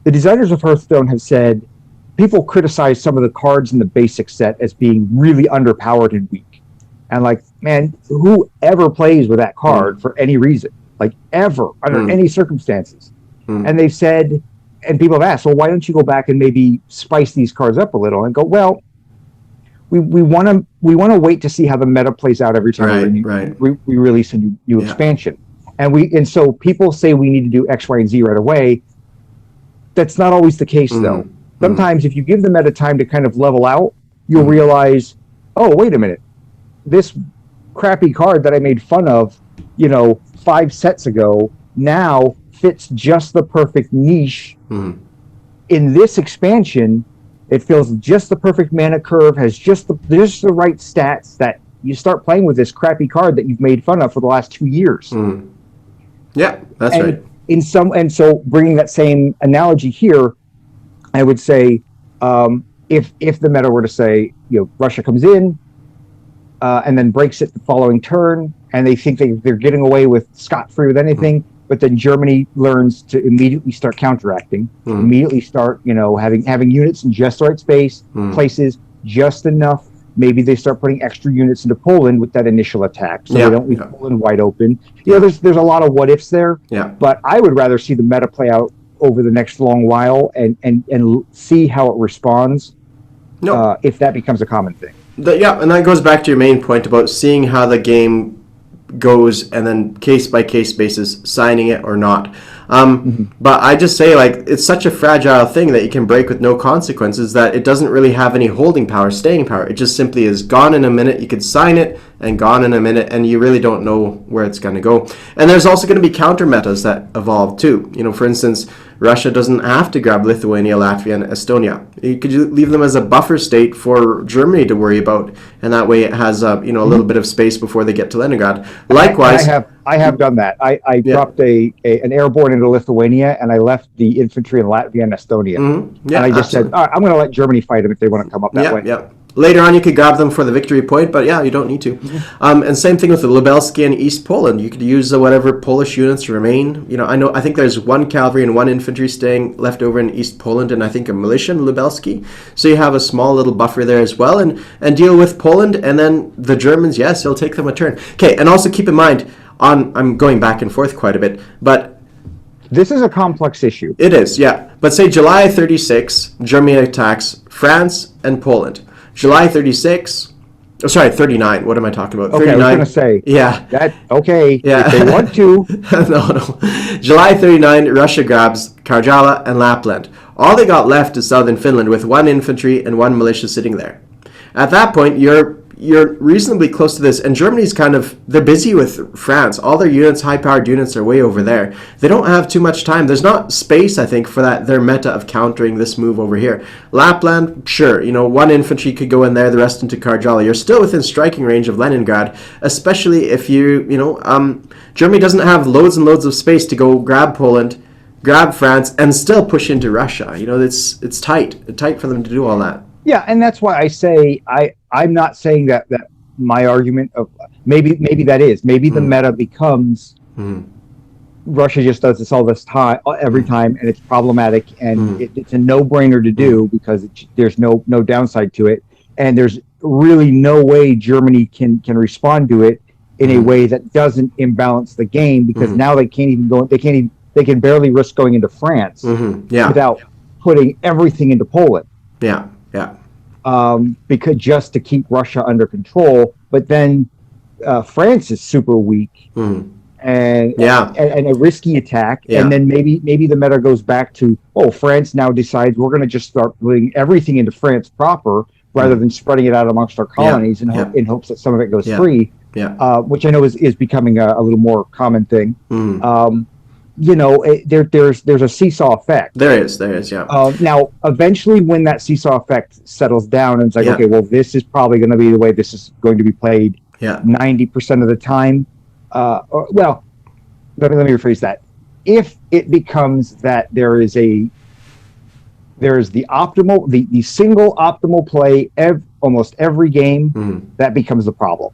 The designers of Hearthstone have said people criticize some of the cards in the basic set as being really underpowered and weak. And like, man, whoever plays with that card for any reason, like ever, under any circumstances. And they've said, and people have asked, well, why don't you go back and maybe spice these cards up a little? And go, well, we want to wait to see how the meta plays out every time we release a new expansion. And so people say we need to do X, Y, and Z right away. That's not always the case, though. Sometimes if you give the meta time to kind of level out, you'll realize, oh, wait a minute. This crappy card that I made fun of, 5 sets ago, now fits just the perfect niche. In this expansion, it fills just the perfect mana curve, has just the right stats that you start playing with this crappy card that you've made fun of for the last 2 years. Yeah, that's right. And so bringing that same analogy here, I would say if the meta were to say, Russia comes in and then breaks it the following turn, and they think they're getting away with scot-free with anything, but then Germany learns to immediately start counteracting, immediately start, having units in just the right space, places just enough. Maybe they start putting extra units into Poland with that initial attack, so they don't leave Poland wide open. There's a lot of what ifs there. But I would rather see the meta play out over the next long while and see how it responds. If that becomes a common thing. And that goes back to your main point about seeing how the game goes and then case by case basis signing it or not. But I just say, like, it's such a fragile thing that you can break with no consequences that it doesn't really have any holding power, staying power. It just simply is gone in a minute. You could sign it and gone in a minute, and you really don't know where it's going to go. And there's also going to be counter metas that evolve too. For instance, Russia doesn't have to grab Lithuania, Latvia, and Estonia. You could leave them as a buffer state for Germany to worry about, and that way it has a little bit of space before they get to Leningrad. Likewise, I have done that. I dropped an airborne into Lithuania, and I left the infantry in Latvia and Estonia. And I just said, all right, I'm going to let Germany fight them if they want to come up that way. Later on, you could grab them for the victory point, but you don't need to. And same thing with the Lubelski and East Poland. You could use whatever Polish units remain. I think there's 1 cavalry and 1 infantry staying left over in East Poland, and I think a militia in Lubelski. So you have a small little buffer there as well, and deal with Poland, and then the Germans. Yes, it'll take them a turn. Okay, and also keep in mind, I'm going back and forth quite a bit, but this is a complex issue. It is, yeah. But say July 36, Germany attacks France and Poland. July 39. What am I talking about? Okay, 39. I was going to say. Yeah. If they want to. No. July 39, Russia grabs Karjala and Lapland. All they got left is southern Finland with 1 infantry and 1 militia sitting there. At that point, you're you're reasonably close to this, and Germany's they're busy with France. All their units, high-powered units, are way over there. They don't have too much time. There's not space, I think, for their meta of countering this move over here. Lapland, sure, one infantry could go in there, the rest into Karjala. You're still within striking range of Leningrad, especially if Germany doesn't have loads and loads of space to go grab Poland, grab France, and still push into Russia. It's tight for them to do all that. Yeah, and that's why I say I'm not saying that my argument of maybe that is maybe the meta becomes Russia just does this all this time every time, and it's problematic, and it's a no-brainer to do because there's no downside to it, and there's really no way Germany can respond to it in a way that doesn't imbalance the game, because now they can't even go. They can barely risk going into France without putting everything into Poland. Yeah. Because just to keep Russia under control, but then France is super weak and a risky attack, and then maybe the meta goes back to France now decides we're going to just start putting everything into France proper rather than spreading it out amongst our colonies in hopes that some of it goes free. Which I know is becoming a little more common thing. There's a seesaw effect. There is, yeah. Now, eventually, when that seesaw effect settles down, and it's like, okay, well, this is probably going to be the way this is going to be played 90% of the time. Let me rephrase that. If it becomes that there is the optimal, the single optimal play almost every game, that becomes the problem.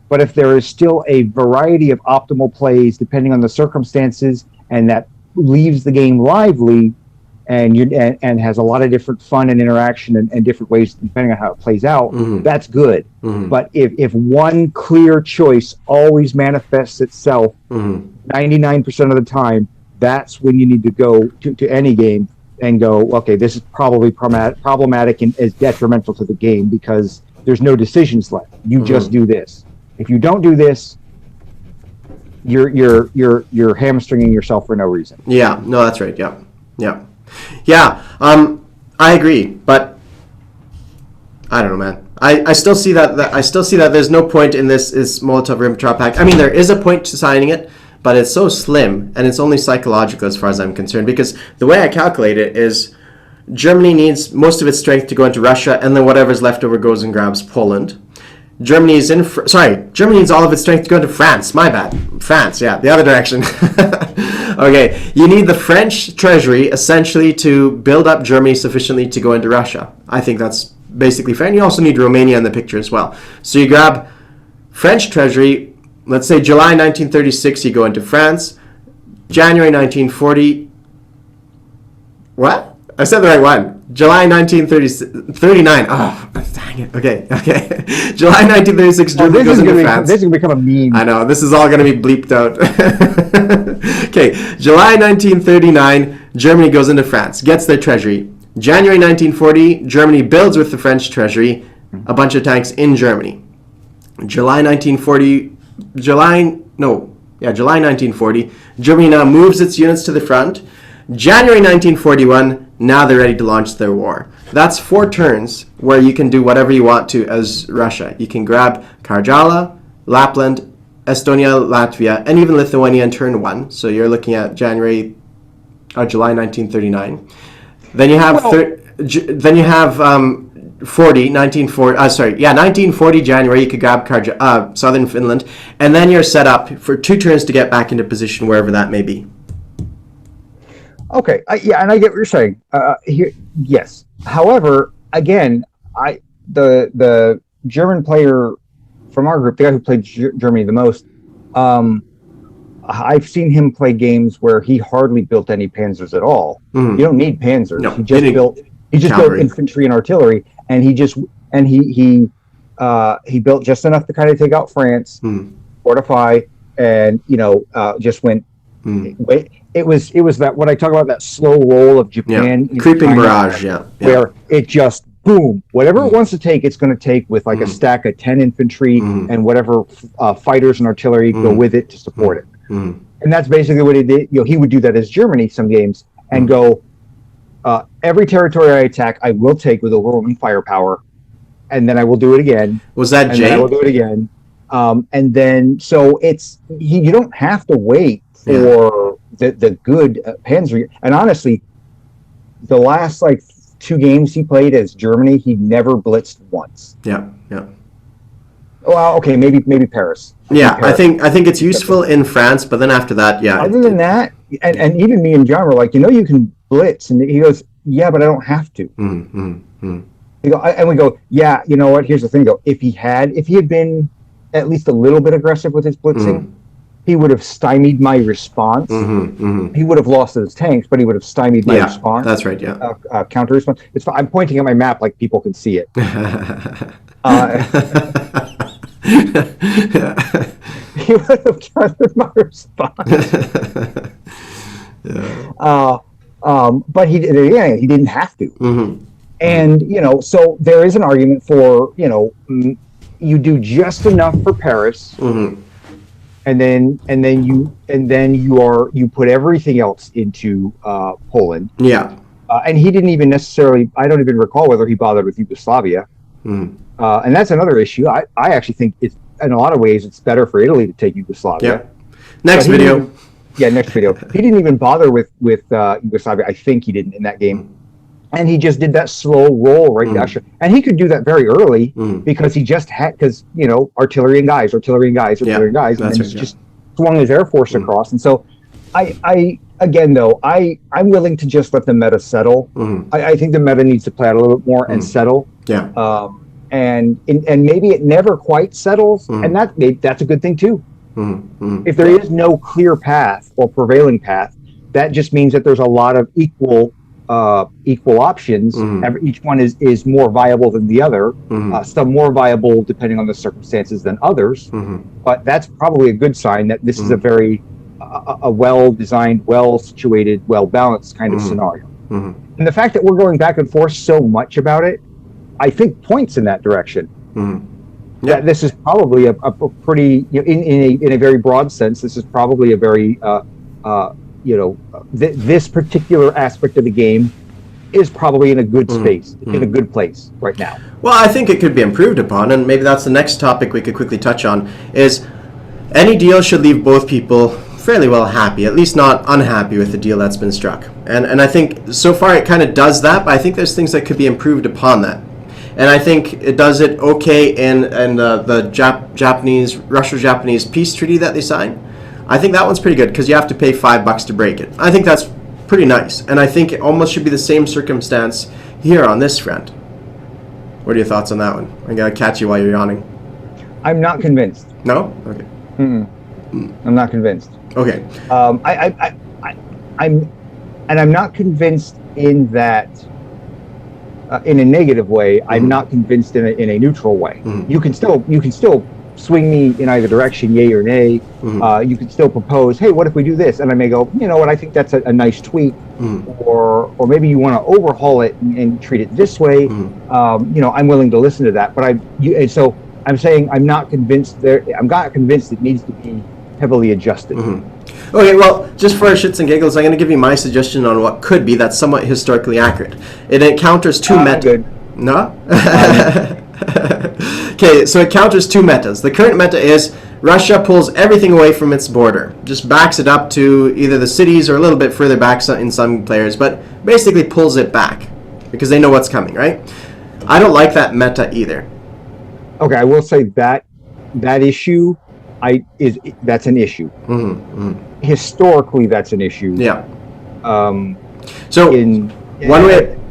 But if there is still a variety of optimal plays depending on the circumstances, and that leaves the game lively and has a lot of different fun and interaction and different ways depending on how it plays out, that's good. But if one clear choice always manifests itself 99% of the time, that's when you need to go to any game and go, okay, this is probably problematic and is detrimental to the game because there's no decisions left. You just do this. If you don't do this, you're hamstringing yourself for no reason. Yeah, no, that's right. Yeah. I agree, but I don't know, man. I still see that there's no point in this Molotov-Ribbentrop Pact. I mean, there is a point to signing it, but it's so slim and it's only psychological as far as I'm concerned, because the way I calculate it is Germany needs most of its strength to go into Russia, and then whatever's left over goes and grabs Poland. Germany needs all of its strength to go into France. My bad. France, yeah, the other direction. Okay, you need the French treasury essentially to build up Germany sufficiently to go into Russia. I think that's basically fair. And you also need Romania in the picture as well. So you grab French treasury, let's say July 1936, you go into France. January 1940. What? I said the right one. July 1939. Oh, dang it. Okay. July 1936, Germany goes into France. This is going to become a meme. I know. This is all going to be bleeped out. Okay. July 1939, Germany goes into France, gets their treasury. January 1940, Germany builds with the French treasury a bunch of tanks in Germany. July 1940, Germany now moves its units to the front. January 1941, now they're ready to launch their war. That's 4 turns where you can do whatever you want to as Russia. You can grab Karjala, Lapland, Estonia, Latvia, and even Lithuania in turn 1. So you're looking at July 1939. Then you have 1940 January. You could grab southern Finland, and then you're set up for 2 turns to get back into position wherever that may be. Okay, and I get what you're saying. Yes. However, again, the German player from our group, the guy who played Germany the most, I've seen him play games where he hardly built any panzers at all. You don't need panzers. No, he just built infantry and artillery, and he built just enough to kind of take out France, fortify, and just went. It was that when I talk about that slow roll of Japan, creeping barrage, where it just boom, whatever it wants to take, it's going to take with like a stack of 10 infantry and whatever fighters and artillery go with it to support it. And that's basically what he did. He would do that as Germany some games and go, every territory I attack, I will take with overwhelming firepower, and then I will do it again. Was that and Jay? then I will do it again. And then, so you don't have to wait for the good Panzer. And honestly, the last like 2 games he played as Germany, he never blitzed once. Yeah. Well, okay, maybe Paris. Yeah, Paris. I think it's useful in France, but then after that, yeah. Other than that, and even me and John were like, you can blitz, and he goes, yeah, but I don't have to. And we go, yeah, you know what? Here's the thing, though. If he had been at least a little bit aggressive with his blitzing, he would have stymied my response. He would have lost his tanks, but he would have stymied my response. That's right. Yeah. Counter response. It's fine. I'm pointing at my map like people can see it. He would have countered my response. But he didn't have to. And so there is an argument for you do just enough for Paris, and then you put everything else into Poland. Yeah. And he didn't even necessarily. I don't even recall whether he bothered with Yugoslavia. And that's another issue. I actually think it's, in a lot of ways, it's better for Italy to take Yugoslavia. Yeah. Next video. Next video. He didn't even bother with Yugoslavia. I think he didn't in that game. And he just did that slow roll right there. And he could do that very early because he just had, artillery and guys. And then he just swung his Air Force across. And so I'm willing to just let the meta settle. I think the meta needs to play out a little bit more and settle. Yeah. And maybe it never quite settles, and that's a good thing too. If there is no clear path or prevailing path, that just means that there's a lot of equal options. Each one is more viable than the other. Some more viable depending on the circumstances than others. But that's probably a good sign that this is a very a well-designed, well-situated, well-balanced kind of scenario. And the fact that we're going back and forth so much about it, I think points in that direction. That this is probably a pretty, in a very broad sense, this is probably a very, this particular aspect of the game is probably in a good space, in a good place right now. Well, I think it could be improved upon, and maybe that's the next topic we could quickly touch on, is any deal should leave both people fairly well happy, at least not unhappy with the deal that's been struck. And I think so far it kind of does that, but I think there's things that could be improved upon that. And I think it does it okay in the Russo-Japanese peace treaty that they signed. I think that one's pretty good because you have to pay $5 to break it. I think that's pretty nice, and I think it almost should be the same circumstance here on this front. What are your thoughts on that one? I gotta catch you while you're yawning. I'm not convinced. No? Okay. I'm not convinced. Okay. I'm not convinced in that. In a negative way, I'm not convinced in a neutral way. You can still swing me in either direction, yay or nay. You can still propose, hey, what if we do this? And I may go, you know what, I think that's a nice tweak, or maybe you want to overhaul it and treat it this way. I'm willing to listen to that. But so I'm saying I'm not convinced it needs to be heavily adjusted. Okay, well, just for shits and giggles, I'm going to give you my suggestion on what could be that's somewhat historically accurate. It encounters two meta. No? Okay, so it counters two metas. The current meta is Russia pulls everything away from its border, just backs it up to either the cities or a little bit further back in some players, but basically pulls it back because they know what's coming, right? I don't like that meta either. Okay, I will say that issue that's an issue. Historically, that's an issue. Yeah.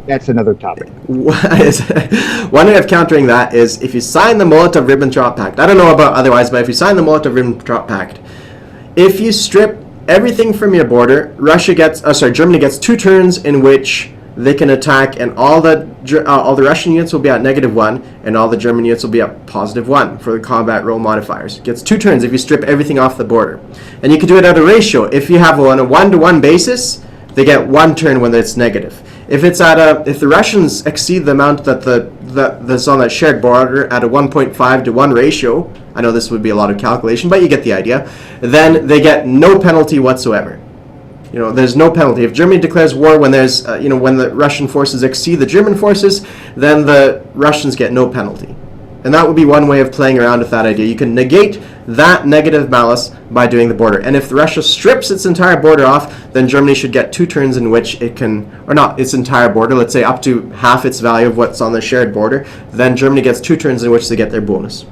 That's another topic. One way of countering that is if you sign the Molotov-Ribbentrop Pact. I don't know about otherwise, but if you sign the Molotov-Ribbentrop Pact, if you strip everything from your border, Germany gets 2 turns in which they can attack, and all the Russian units will be at -1, and all the German units will be at +1 for the combat roll modifiers. It gets 2 turns if you strip everything off the border, and you can do it at a ratio. If you have on a 1-to-1 basis, they get 1 turn when it's negative. If the Russians exceed the amount that's on that shared border at a 1.5-to-1 ratio, I know this would be a lot of calculation, but you get the idea. Then they get no penalty whatsoever. there's no penalty. If Germany declares war when there's, when the Russian forces exceed the German forces, then the Russians get no penalty. And that would be one way of playing around with that idea. You can negate that negative malice by doing the border. And if Russia strips its entire border off, then Germany should get 2 turns in which it can, or not its entire border, let's say up to half its value of what's on the shared border, then Germany gets 2 turns in which they get their bonus.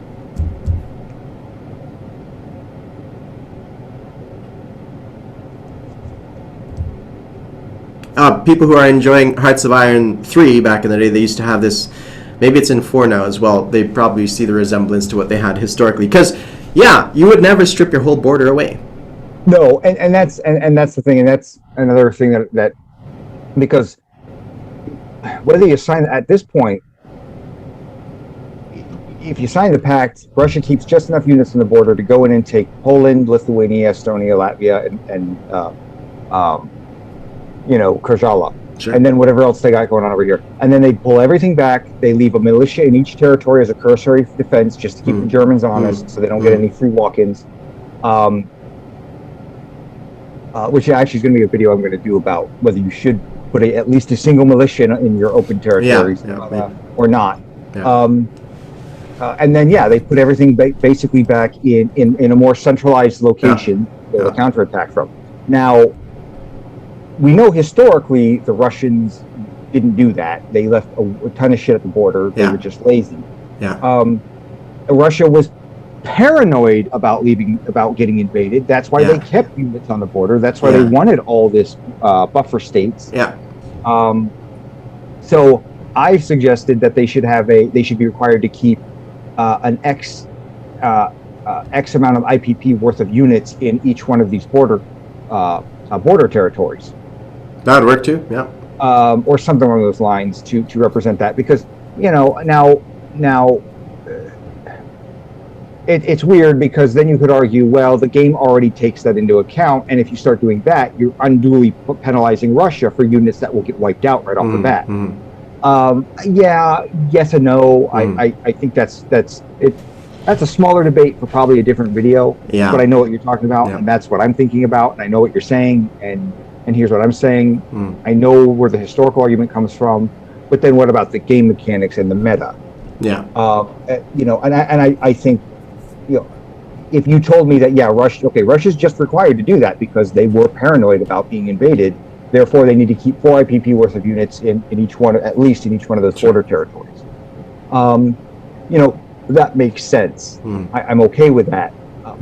People who are enjoying Hearts of Iron 3 back in the day, they used to have this. Maybe it's in 4 now as well. They probably see the resemblance to what they had historically. Because, you would never strip your whole border away. No, and that's the thing, and that's another thing that because whether you sign at this point, if you sign the pact, Russia keeps just enough units on the border to go in and take Poland, Lithuania, Estonia, Latvia, and Karjala. Sure. And then whatever else they got going on over here. And then they pull everything back. They leave a militia in each territory as a cursory defense just to keep the Germans honest so they don't get any free walk-ins. Which actually is going to be a video I'm going to do about whether you should put at least a single militia in your open territories or not. Yeah. And then, they put everything basically back in a more centralized location to counterattack from. Now, we know historically the Russians didn't do that. They left a ton of shit at the border. They were just lazy. Yeah. Russia was paranoid about getting invaded. That's why they kept units on the border. That's why they wanted all this buffer states. Yeah. So I suggested that they should be required to keep an X amount of IPP worth of units in each one of these border territories. That would work too, yeah. Or something along those lines to represent that, because now it's weird, because then you could argue, well, the game already takes that into account, and if you start doing that, you're unduly penalizing Russia for units that will get wiped out right off the bat. Yes and no. I think that's it. That's a smaller debate for probably a different video. Yeah. But I know what you're talking about, and that's what I'm thinking about, and I know what you're saying, and here's what I'm saying. I know where the historical argument comes from, but then what about the game mechanics and the meta? Yeah. I think, if you told me that, Russia's just required to do that because they were paranoid about being invaded, therefore they need to keep 4 IPP worth of units in each one, at least in each one of those border territories. That makes sense. I'm okay with that.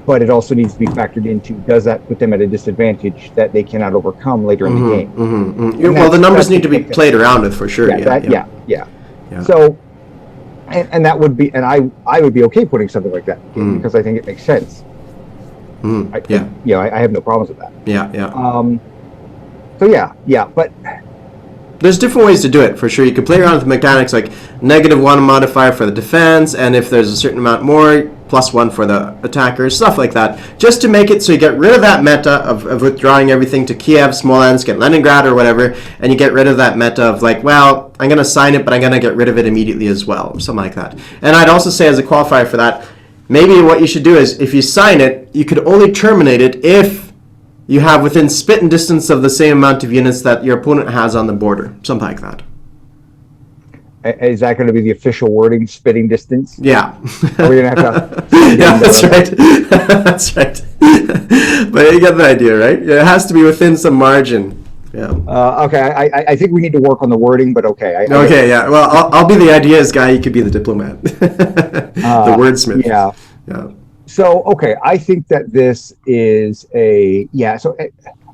But it also needs to be factored into, does that put them at a disadvantage that they cannot overcome later in the game? Well, the numbers need to be played around with for sure. Yeah. So, and that would be, and I would be okay putting something like that because I think it makes sense. I have no problems with that. But there's different ways to do it, for sure. You can play around with mechanics like -1 modifier for the defense, and if there's a certain amount more, +1 for the attackers, stuff like that. Just to make it so you get rid of that meta of withdrawing everything to Kiev, Smolensk, and Leningrad or whatever, and you get rid of that meta of like, well, I'm going to sign it, but I'm going to get rid of it immediately as well, or something like that. And I'd also say, as a qualifier for that, maybe what you should do is, if you sign it, you could only terminate it if you have within spitting distance of the same amount of units that your opponent has on the border, something like that. Is that going to be the official wording, spitting distance? Yeah. Are we going to have to... Yeah, that's right. That's right. But you get the idea, right? It has to be within some margin. Yeah. Okay, I think we need to work on the wording, but okay. Yeah. Well, I'll be the ideas guy. You could be the diplomat. The wordsmith. Yeah. So, okay, I think that this is so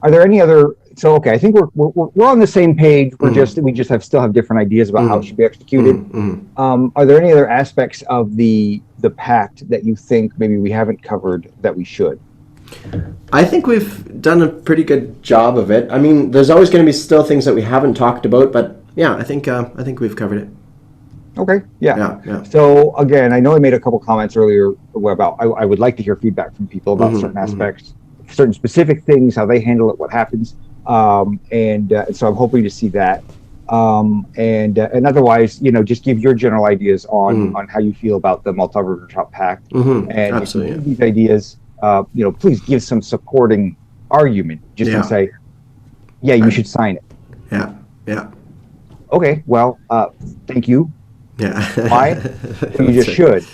are there any other... So, okay, I think we're on the same page. We still have different ideas about how it should be executed. Are there any other aspects of the pact that you think maybe we haven't covered that we should? I think we've done a pretty good job of it. I mean, there's always going to be still things that we haven't talked about, but yeah, I think we've covered it. Okay. Yeah. So again, I know I made a couple comments earlier about I would like to hear feedback from people about certain aspects, certain specific things, how they handle it, what happens. And so I'm hoping to see that. And otherwise, just give your general ideas on how you feel about the Molotov-Ribbentrop Pact. And absolutely. these ideas, please give some supporting argument. Just to say, Yeah, you should sign it. Yeah. Yeah. Okay, well, thank you. Yeah. Why? You just should.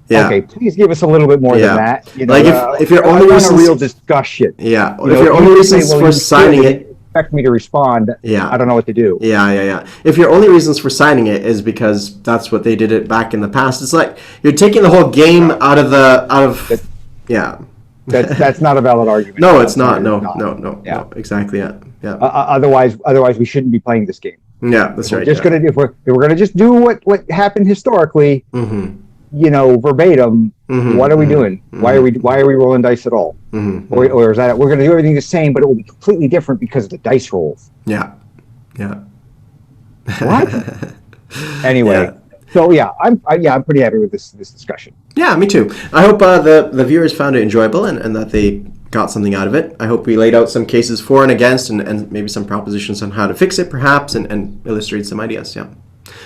Yeah. Okay, please give us a little bit more Yeah. than that. You know, Like if your I only want reasons, a real discussion. yeah, You if know, your only you say, reasons well, for you signing should it, expect me to respond. yeah, I don't know what to do. yeah. If your only reasons for signing it is because that's what they did it back in the past, it's like you're taking the whole game out of yeah. That's not a valid argument. No, it's not. No, Yeah. no, exactly. Yeah, yeah, Otherwise, we shouldn't be playing this game. yeah. That's right. Just Yeah. if we're gonna just do what happened historically, you know, verbatim. What are we doing? Why are we rolling dice at all? Or is that we're gonna do everything the same, but it will be completely different because of the dice rolls? Yeah, yeah. What? Anyway, Yeah. so yeah, I'm pretty happy with this discussion. Yeah, me too. I hope the viewers found it enjoyable and that they got something out of it. I hope we laid out some cases for and against and maybe some propositions on how to fix it perhaps and illustrate some ideas. Yeah.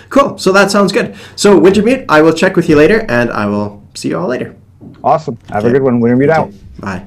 Cool. So that sounds good. So Wintermute, I will check with you later and I will see you all later. Awesome. Have a good one. Wintermute out. Bye.